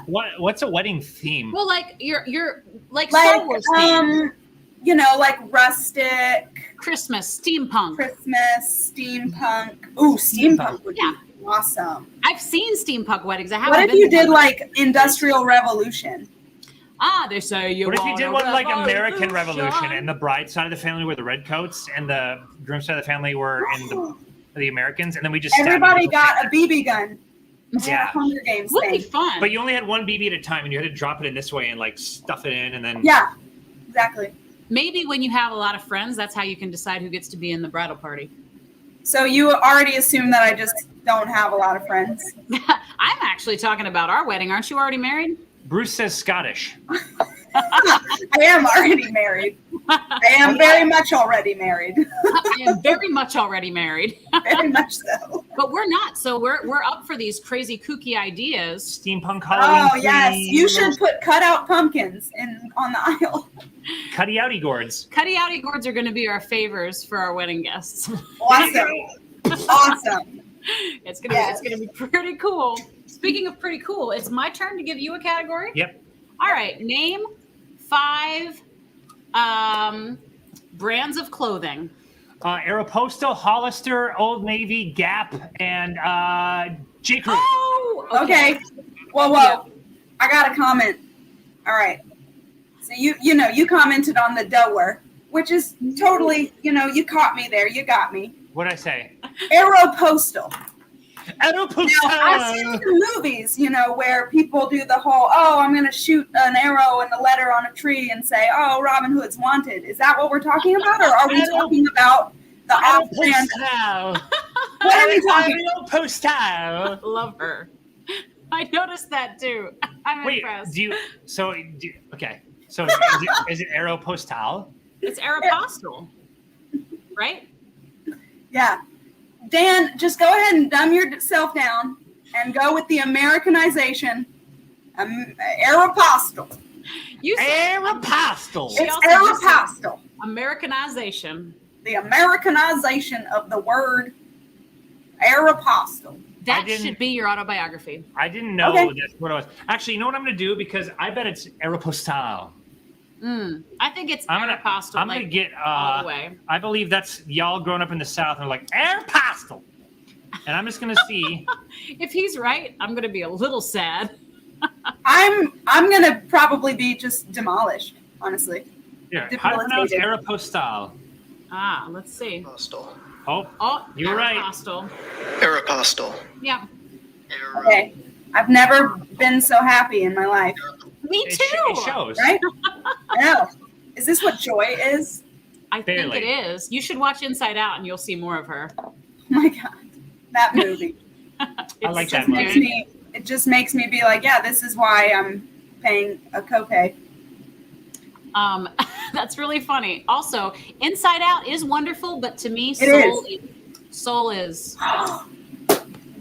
What's a wedding theme? Well, like you're like Star Wars theme. Like rustic, Christmas, steampunk. Ooh, steampunk would be awesome. I've seen steampunk weddings. I haven't. What if you did like Industrial Revolution? They say you. What if you did one like American Revolution and the bride side of the family were the redcoats and the groom side of the family were in the Americans, and then we just everybody got a BB gun. Yeah, Hunger Games would thing. be fun. But you only had one BB at a time, and you had to drop it in this way and like stuff it in, and then yeah, exactly. Maybe when you have a lot of friends, that's how you can decide who gets to be in the bridal party. So you already assume that I just don't have a lot of friends. I'm actually talking about our wedding. Aren't you already married? Bruce says Scottish. I am already married. I am very much already married. I am very much already married. Very much so. But we're not. So we're up for these crazy kooky ideas. Steampunk Halloween. Oh yes, you should put cutout pumpkins on the aisle. Cutty outy gourds. Cutty outy gourds are going to be our favors for our wedding guests. Awesome. Awesome. It's gonna be pretty cool. Speaking of pretty cool, it's my turn to give you a category. Yep. All right. Name 5 brands of clothing. Aeropostale, Hollister, Old Navy, Gap, and J. Crew. Oh, Okay. Whoa. Yeah. I got a comment. All right. So you commented on the doer, which is totally, you caught me there. You got me. What'd I say? Aeropostal. Aeropostale. Now, I've seen some movies, where people do the whole, I'm going to shoot an arrow and a letter on a tree and say, Robin Hood's wanted. Is that what we're talking about? Or are we talking about the off-brand? What are we talking about? Aeropostale. Love her. I noticed that too. I'm impressed. Okay. So is it Aeropostale? It's Aeropostale, right? Yeah. Dan, just go ahead and dumb yourself down and go with the Americanization. Aeropostale. You said Aeropostale. It's Aeropostale. Americanization. The Americanization of the word Aeropostale. That should be your autobiography. I didn't know that's what it was. Actually, you know what I'm going to do? Because I bet it's Aeropostale. I think it's Aeropostale. I'm going to get, all the way. I believe that's y'all growing up in the South and are like, Aeropostale. And I'm just going to see. If he's right, I'm going to be a little sad. I'm going to probably be just demolished, honestly. Yeah. How to pronounce Aeropostale? Let's see. Oh, you're right. Aeropostale. Yeah. Okay. I've never been so happy in my life. Me too. It shows. Right? I know. Is this what joy is? I think it is. You should watch Inside Out and you'll see more of her. Oh my God. That movie. I like that makes movie. it just makes me be like, yeah, this is why I'm paying a copay. That's really funny. Also, Inside Out is wonderful, but to me, Soul is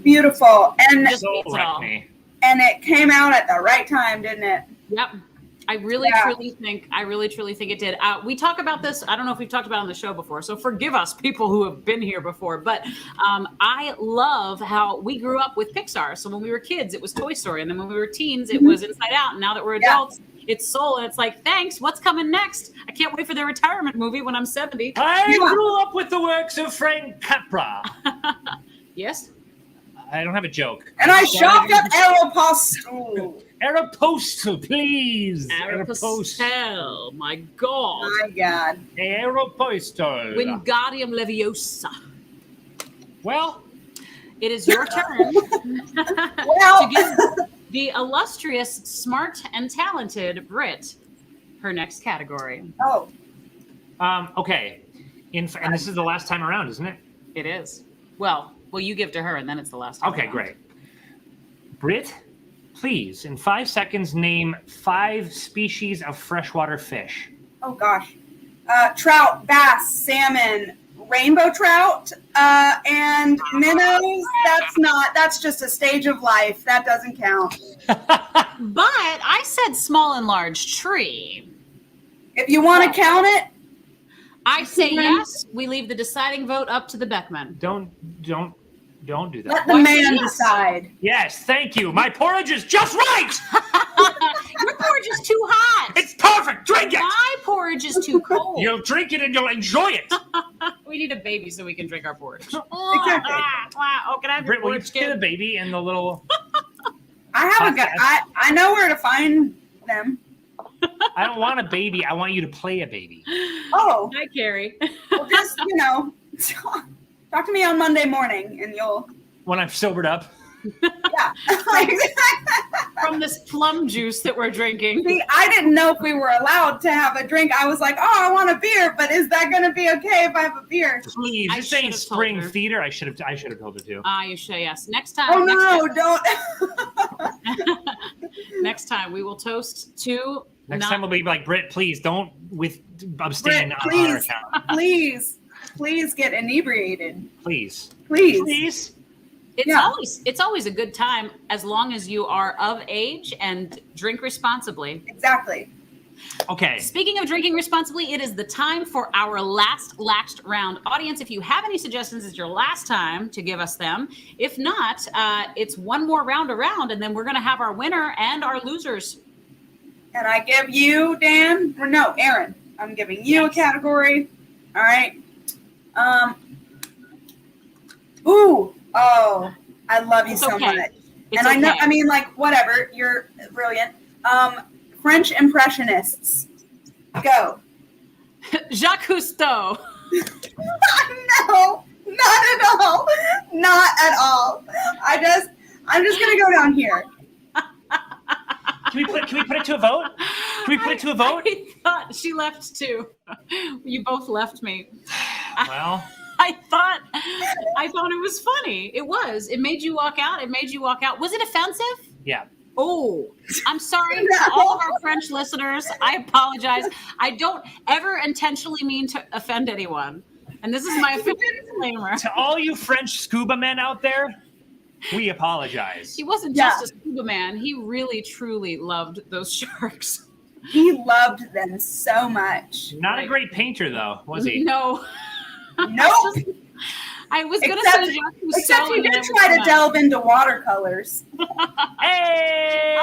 beautiful. And Soul wrecked me. And it came out at the right time, didn't it? Yep. I really truly think it did. We talk about this. I don't know if we've talked about it on the show before, so forgive us, people who have been here before. But I love how we grew up with Pixar. So when we were kids, it was Toy Story, and then when we were teens, it was Inside Out. And now that we're adults, it's Soul, and it's like, thanks. What's coming next? I can't wait for their retirement movie when I'm 70. I grew up with the works of Frank Capra. Yes. I don't have a joke. And I shopped at Aeropostale. Aeropostale, please. Aeropostale. My God. My God. Aeropostale. Wingardium Leviosa. Well, it is your turn Well, to give the illustrious, smart, and talented Britt her next category. Oh. Okay. And this is the last time around, isn't it? It is. Well, you give to her, and then it's the last time. Okay, around. great. Britt, please, in 5 seconds, name 5 species of freshwater fish. Oh, gosh. Trout, bass, salmon, rainbow trout, and minnows. That's just a stage of life. That doesn't count. But I said small and large tree. If you want to count it, I say yes. We leave the deciding vote up to the Beckman. Don't do that. let the man decide. Yes, thank you. My porridge is just right. Your porridge is too hot. It's perfect. Drink it. My porridge is too cold. You'll drink it and you'll enjoy it. We need a baby so we can drink our porridge. Exactly. Oh, can I have Britt, your will you porridge, get kid? a baby in the little... I have a guy. I know where to find them. I don't want a baby. I want you to play a baby. Oh, Hi, Carrie. well, just, talk to me on Monday morning and you'll, When I'm sobered up. yeah. From this plum juice that we're drinking. See, I didn't know if we were allowed to have a drink. I was like, oh, I want a beer, but is that going to be okay if I have a beer? Please, I this ain't should've told spring her. theater. I should have told her to. You should, yes. Next time. Oh, next no, don't. Next time we will toast to. Next time we'll be like, Britt, please don't abstain Britt, on our please, account. please get inebriated. Please. Please. It's always a good time as long as you are of age and drink responsibly. Exactly. Okay. Speaking of drinking responsibly, it is the time for our last round. Audience, if you have any suggestions, it's your last time to give us them. If not, it's one more round around, and then we're going to have our winner and our losers. And I give you, Dan, or no, Erinn, I'm giving you a category. All right. Oh, I love you so much. It's and I know, okay. Whatever, you're brilliant. French Impressionists. Go. Jacques Cousteau. No, not at all. Not at all. I'm just gonna go down here. Can we put it to a vote? Can we put it to a vote? I thought she left too. You both left me. Well, I thought it was funny. It was. It made you walk out. Was it offensive? yeah. Oh, I'm sorry to all of our French listeners. I apologize. I don't ever intentionally mean to offend anyone. And this is my official disclaimer. To all you French scuba men out there, we apologize. He wasn't just a scuba man. He really, truly loved those sharks. He loved them so much. Not a great painter, though, was he? No. Nope. I was going to say Jacques Cousteau. Except he did try to delve into watercolors. Hey!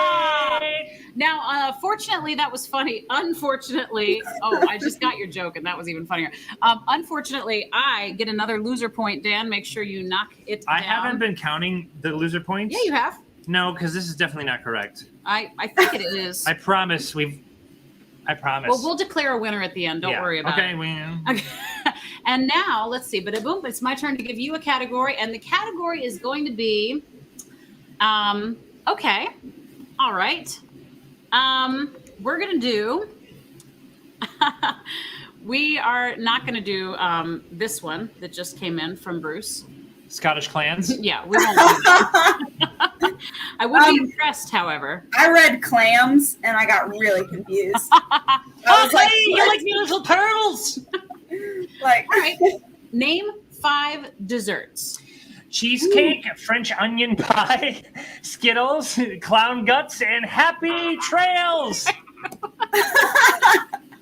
Now, fortunately, that was funny. Unfortunately, I just got your joke, and that was even funnier. Unfortunately, I get another loser point. Dan, make sure you knock it down. I haven't been counting the loser points. Yeah, you have. No, because this is definitely not correct. I think it is. I promise. I promise. Well, we'll declare a winner at the end. Don't worry about it. Okay. And now, let's see. But boom, it's my turn to give you a category. And the category is going to be, okay. All right. We're going to do, we are not going to do this one that just came in from Bruce. Scottish clans. Yeah, we won't do that. I would be impressed, however. I read clams and I got really confused. I was like, hey, you what? like the little pearls? Like, All right. Name 5 desserts. Cheesecake, French onion pie, Skittles, clown guts, and happy trails.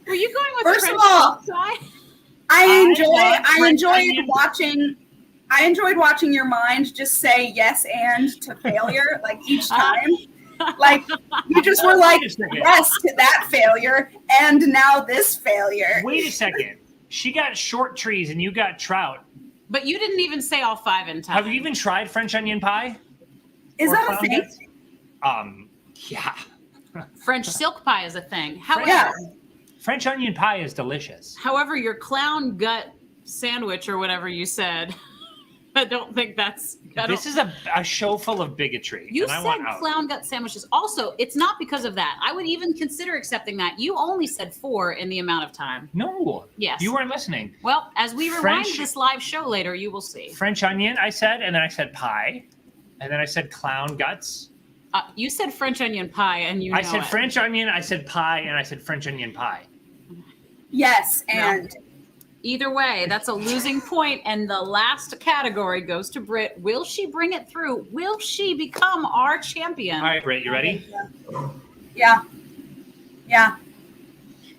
Were you going with First French of all, pie? I French enjoyed onion. watching. I enjoyed watching your mind just say yes and to failure like each time. Like you just were like Wait a second. yes to that failure and now this failure. Wait a second. She got short trees and you got trout. But you didn't even say all 5 in time. Have you even tried French onion pie? Is Or that a clown thing? guts? Yeah. French silk pie is a thing. However, Yeah. French onion pie is delicious. however, your clown gut sandwich or whatever you said, I don't think that's. This is a show full of bigotry. You and I want said out. clown gut sandwiches. Also, it's not because of that. I would even consider accepting that. You only said 4 in the amount of time. No. Yes. You weren't listening. Well, as we rewind French- this live show later, you will see. French onion, I said, and then I said pie. And then I said clown guts. You said French onion pie, and you know I said it. French onion, I said pie, and I said French onion pie. Yes, and Either way, that's a losing point, and the last category goes to Britt. Will she bring it through? Will she become our champion? All right, Britt, you ready? yeah.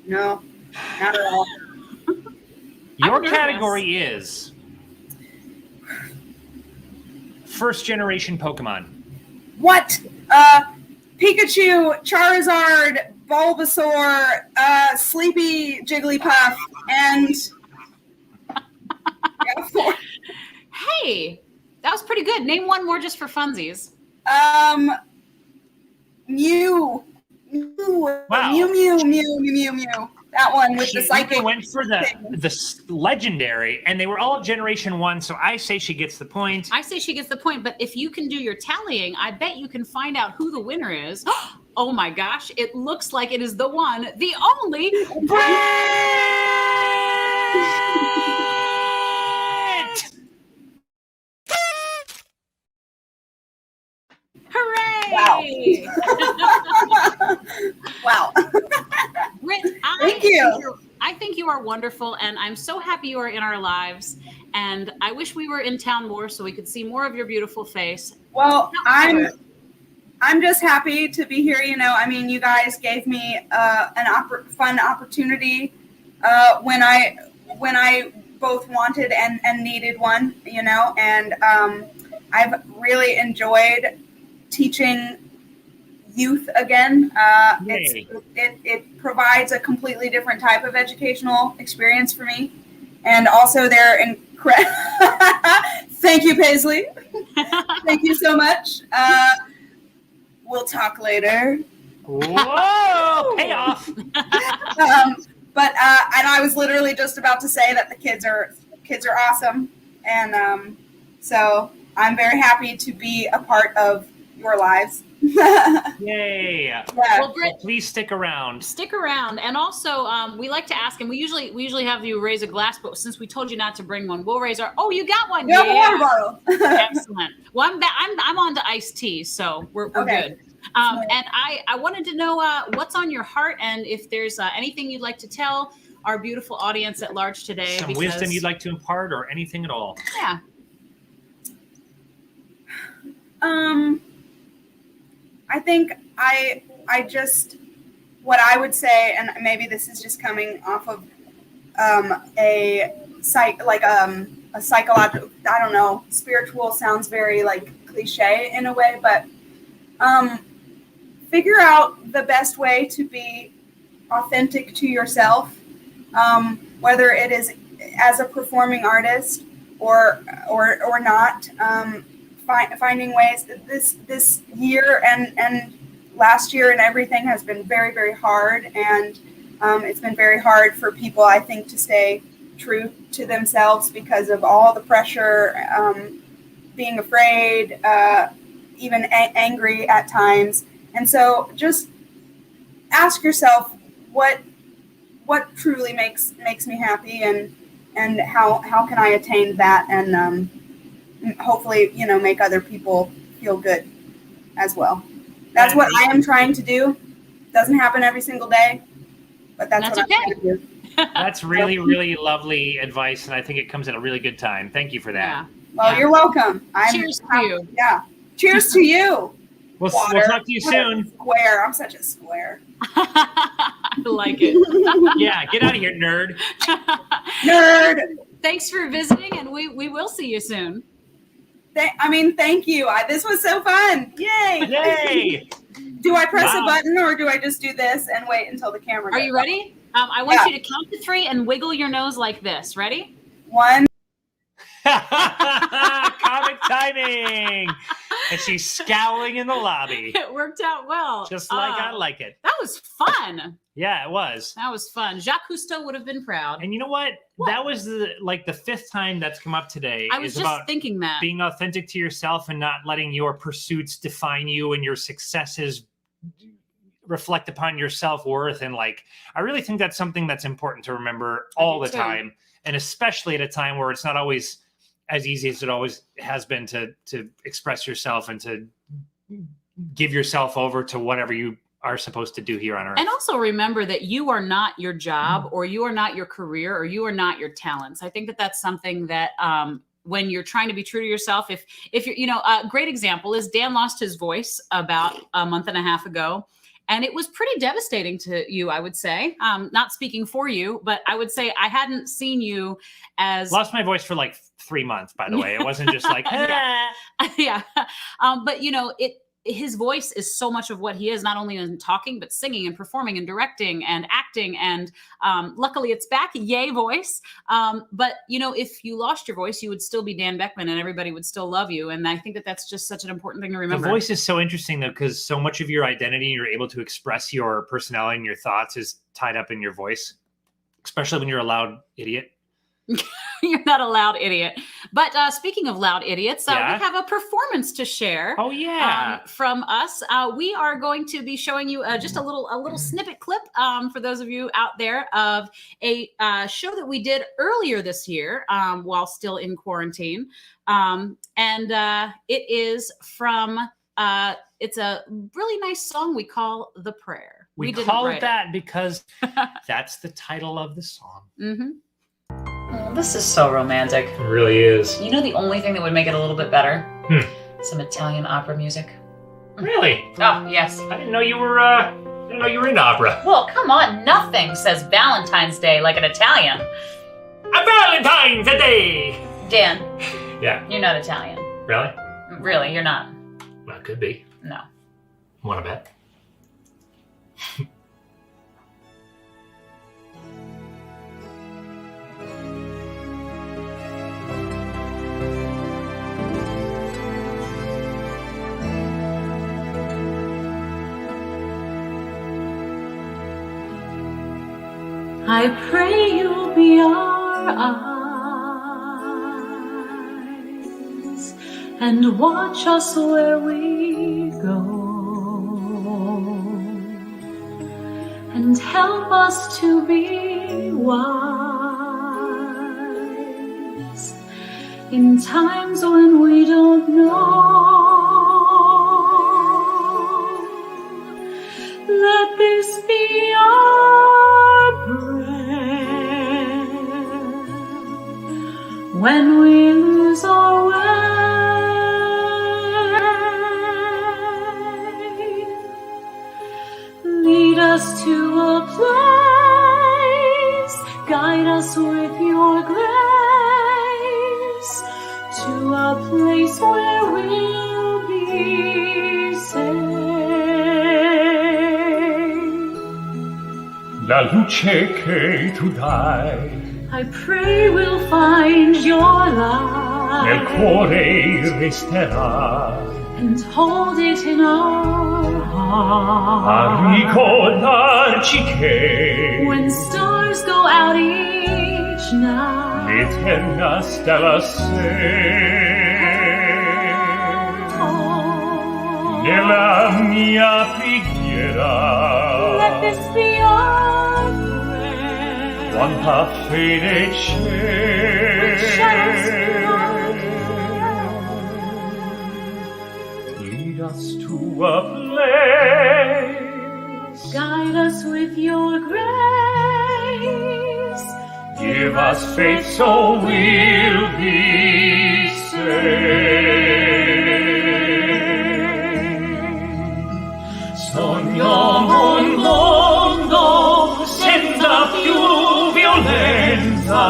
No, not at all. Your nervous. category is first generation Pokemon. What? Pikachu, Charizard, Bulbasaur, Sleepy Jigglypuff, and yeah, 4. Hey, that was pretty good. Name one more just for funsies. Mew. Wow. Mew. That one with She the psychic. went for the legendary, and they were all Generation 1, so I say she gets the point. I say she gets the point, but if you can do your tallying, I bet you can find out who the winner is. Oh my gosh, it looks like it is the one, the only Britt! Hooray! Wow. Britt, Thank you. I think you are wonderful, and I'm so happy you are in our lives. And I wish we were in town more so we could see more of your beautiful face. Well, I'm just happy to be here. You know, I mean, you guys gave me an fun opportunity when I both wanted and needed one. You know, and I've really enjoyed teaching youth again. It provides a completely different type of educational experience for me, and also they're incredible. Thank you, Paisley. Thank you so much. We'll talk later. Whoa! Payoff! But and I was literally just about to say that the kids are awesome, and so I'm very happy to be a part of your lives. Yay! Yeah. Well, Britt, Please stick around. stick around, and also we like to ask, and we usually have you raise a glass, but since we told you not to bring one, we'll raise our. Oh, you got one! You have a water bottle. Excellent. Well, I'm on to iced tea, so we're Okay. good. And I wanted to know what's on your heart, and if there's anything you'd like to tell our beautiful audience at large today. Some wisdom you'd like to impart, or anything at all. Yeah. I think I just, what I would say, and maybe this is just coming off of a psychological, I don't know, spiritual sounds very like cliche in a way, but figure out the best way to be authentic to yourself, whether it is as a performing artist or not. Finding ways that this year and last year and everything has been very, very hard, and it's been very hard for people, I think, to stay true to themselves because of all the pressure, being afraid, even angry at times. And so just ask yourself what truly makes me happy, and how can I attain that, and hopefully, make other people feel good as well. That's what I am trying to do. Doesn't happen every single day, but that's what I'm trying to do. That's really, really lovely advice, and I think it comes at a really good time. Thank you for that. Yeah. Well, you're welcome. Cheers to you. Yeah. Cheers to you. We'll talk to you soon. Square. I'm such a square. I like it. Yeah, get out of here, nerd. Nerd. Thanks for visiting, and we will see you soon. Thank you. This was so fun. Yay. Yay. Do I press a button or do I just do this and wait until the camera goes? Are you ready? I want you to count to 3 and wiggle your nose like this. Ready? 1. Comic timing. And she's scowling in the lobby. It worked out well. Just like I like it. That was fun. Yeah, it was. That was fun. Jacques Cousteau would have been proud. And you know what? That was the 5th time that's come up today. I was just thinking that. Being authentic to yourself and not letting your pursuits define you and your successes reflect upon your self-worth. And I really think that's something that's important to remember all the time. And especially at a time where it's not always as easy as it always has been to express yourself and to give yourself over to whatever you are supposed to do here on earth. And also remember that you are not your job or you are not your career or you are not your talents. I think that that's something that when you're trying to be true to yourself, if you're, a great example is Dan lost his voice about a month and a half ago. And it was pretty devastating to you, I would say. Not speaking for you, but I would say I hadn't seen you as... Lost my voice for 3 months, by the way. It wasn't just yeah. But, his voice is so much of what he is, not only in talking, but singing and performing and directing and acting. And luckily it's back. Yay, voice. But, if you lost your voice, you would still be Dan Beckman and everybody would still love you. And I think that that's just such an important thing to remember. The voice is so interesting, though, because so much of your identity, you're able to express your personality and your thoughts is tied up in your voice, especially when you're a loud idiot. You're not a loud idiot. But speaking of loud idiots, we have a performance to share. Oh, yeah. From us. We are going to be showing you just a little snippet clip for those of you out there of a show that we did earlier this year while still in quarantine. And it is from, it's a really nice song we call The Prayer. We call it that because that's the title of the song. Mm-hmm. Oh, this is so romantic. It really is. You know the only thing that would make it a little bit better? Some Italian opera music. Really? Oh, yes. I didn't know you were into opera. Well, come on. Nothing says Valentine's Day like an Italian. A Valentine's Day! Dan. Yeah? You're not Italian. Really? Really, you're not. Well, it could be. No. Want to bet? I pray you'll be our eyes and watch us where we go and help us to be wise in times when we don't know. Let this be our prayer when we lose our way. Lead us to a place, guide us with your grace, to a place where we'll be safe. La luce che tu dai I pray we'll find your light nel cuore resterà and hold it in our a heart. ricordarci che When stars go out each night, l'eterna stella sei nella mia preghiera. let this be our prayer. Quanta fede Which shadows c'è us to a place. Guide us with your grace. Give us faith so we'll be saved. Sogniamo un mondo senza più violenza,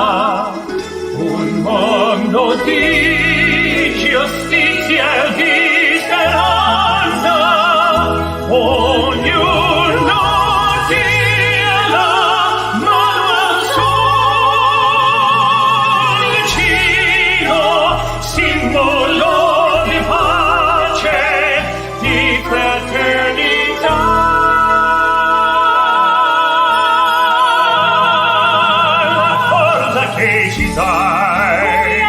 un mondo di giustizia e di speranza. Ognuno dia la mano al suo vicino, simbolo di pace, di fraternità. La forza che ci dai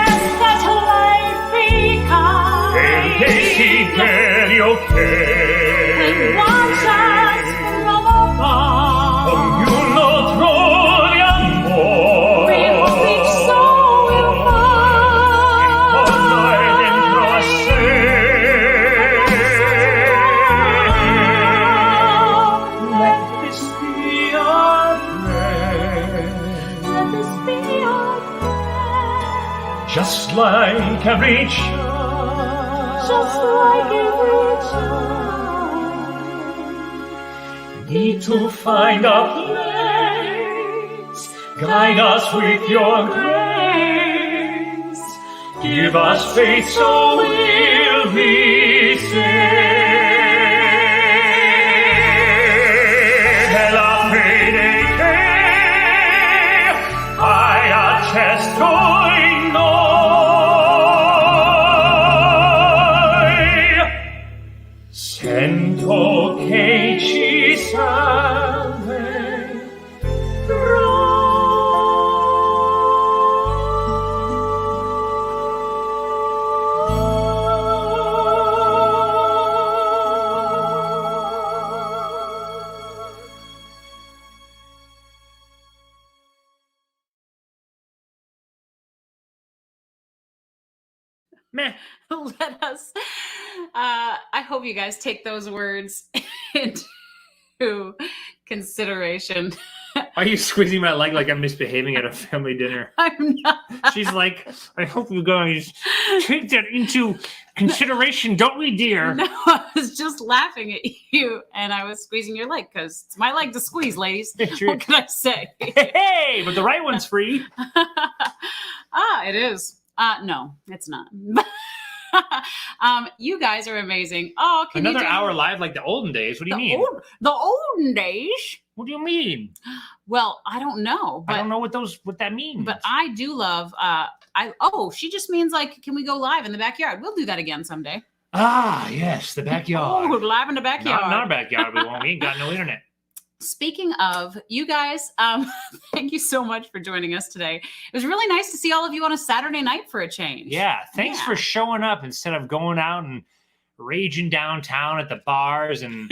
e il desiderio che ognuno trovi amore che porta dentro a sé. Let this be our prayer. Just like every need to find a place. Guide us with your grace. Give us faith so we'll be saved. È la fede che hai acceso in noi. Sento che ci Meh. Let us. I hope you guys take those words into consideration. Why are you squeezing my leg like I'm misbehaving at a family dinner? I'm not. She's like, I hope you guys take that into consideration, don't we, dear? No, I was just laughing at you, and I was squeezing your leg because it's my leg to squeeze, ladies. What can I say? Hey, but the right one's free. It is. No, it's not. You guys are amazing. Oh, can Another you hour live like the olden days? What do you mean? The olden days? What do you mean? Well, I don't know. But, I don't know what that means. But I do love. She just means like, can we go live in the backyard? We'll do that again someday. Ah, yes, the backyard. Oh, live in the backyard. Not in our backyard. We won't. We ain't got no internet. Speaking of, you guys, thank you so much for joining us today. It was really nice to see all of you on a Saturday night for a change. Yeah, thanks for showing up instead of going out and raging downtown at the bars and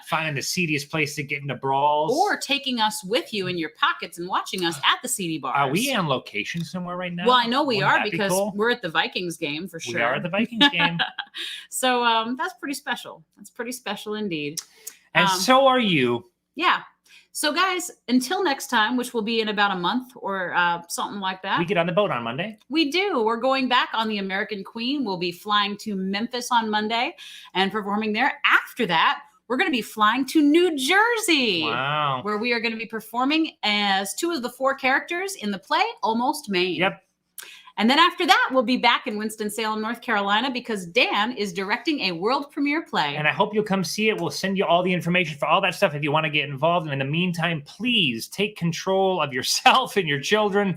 finding the seediest place to get into brawls. Or taking us with you in your pockets and watching us at the seedy bars. Are we on location somewhere right now? Well, I know we are because cool? we're at the Vikings game for sure. We are at the Vikings game. So that's pretty special. That's pretty special indeed. And so are you. Yeah. So guys, until next time, which will be in about a month or something like that. We get on the boat on Monday. We do. We're going back on the American Queen. We'll be flying to Memphis on Monday and performing there. After that, we're going to be flying to New Jersey. Wow. Where we are going to be performing as 2 of the 4 characters in the play, Almost Maine. Yep. And then after that, we'll be back in Winston-Salem, North Carolina, because Dan is directing a world premiere play. And I hope you'll come see it. We'll send you all the information for all that stuff if you want to get involved. And in the meantime, please take control of yourself and your children.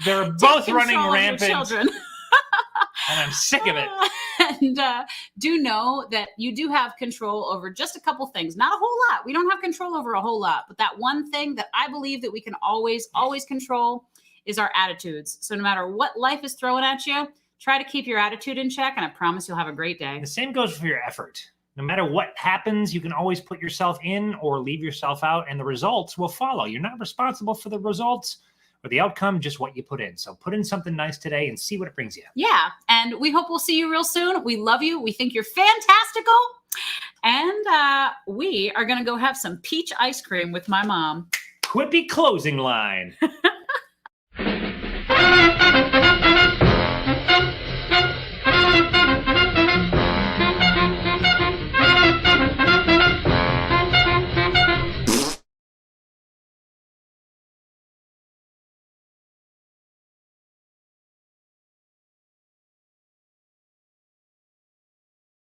They're both running rampant. And I'm sick of it. And do know that you do have control over just a couple things. Not a whole lot. We don't have control over a whole lot. But that one thing that I believe that we can always control is our attitudes. So no matter what life is throwing at you, try to keep your attitude in check, and I promise you'll have a great day. The same goes for your effort. No matter what happens, you can always put yourself in or leave yourself out, and the results will follow. You're not responsible for the results. or the outcome, just what you put in. So put in something nice today and see what it brings you. Yeah. And we hope we'll see you real soon. We love you. We think you're fantastical. And we are going to go have some peach ice cream with my mom. Quippy closing line.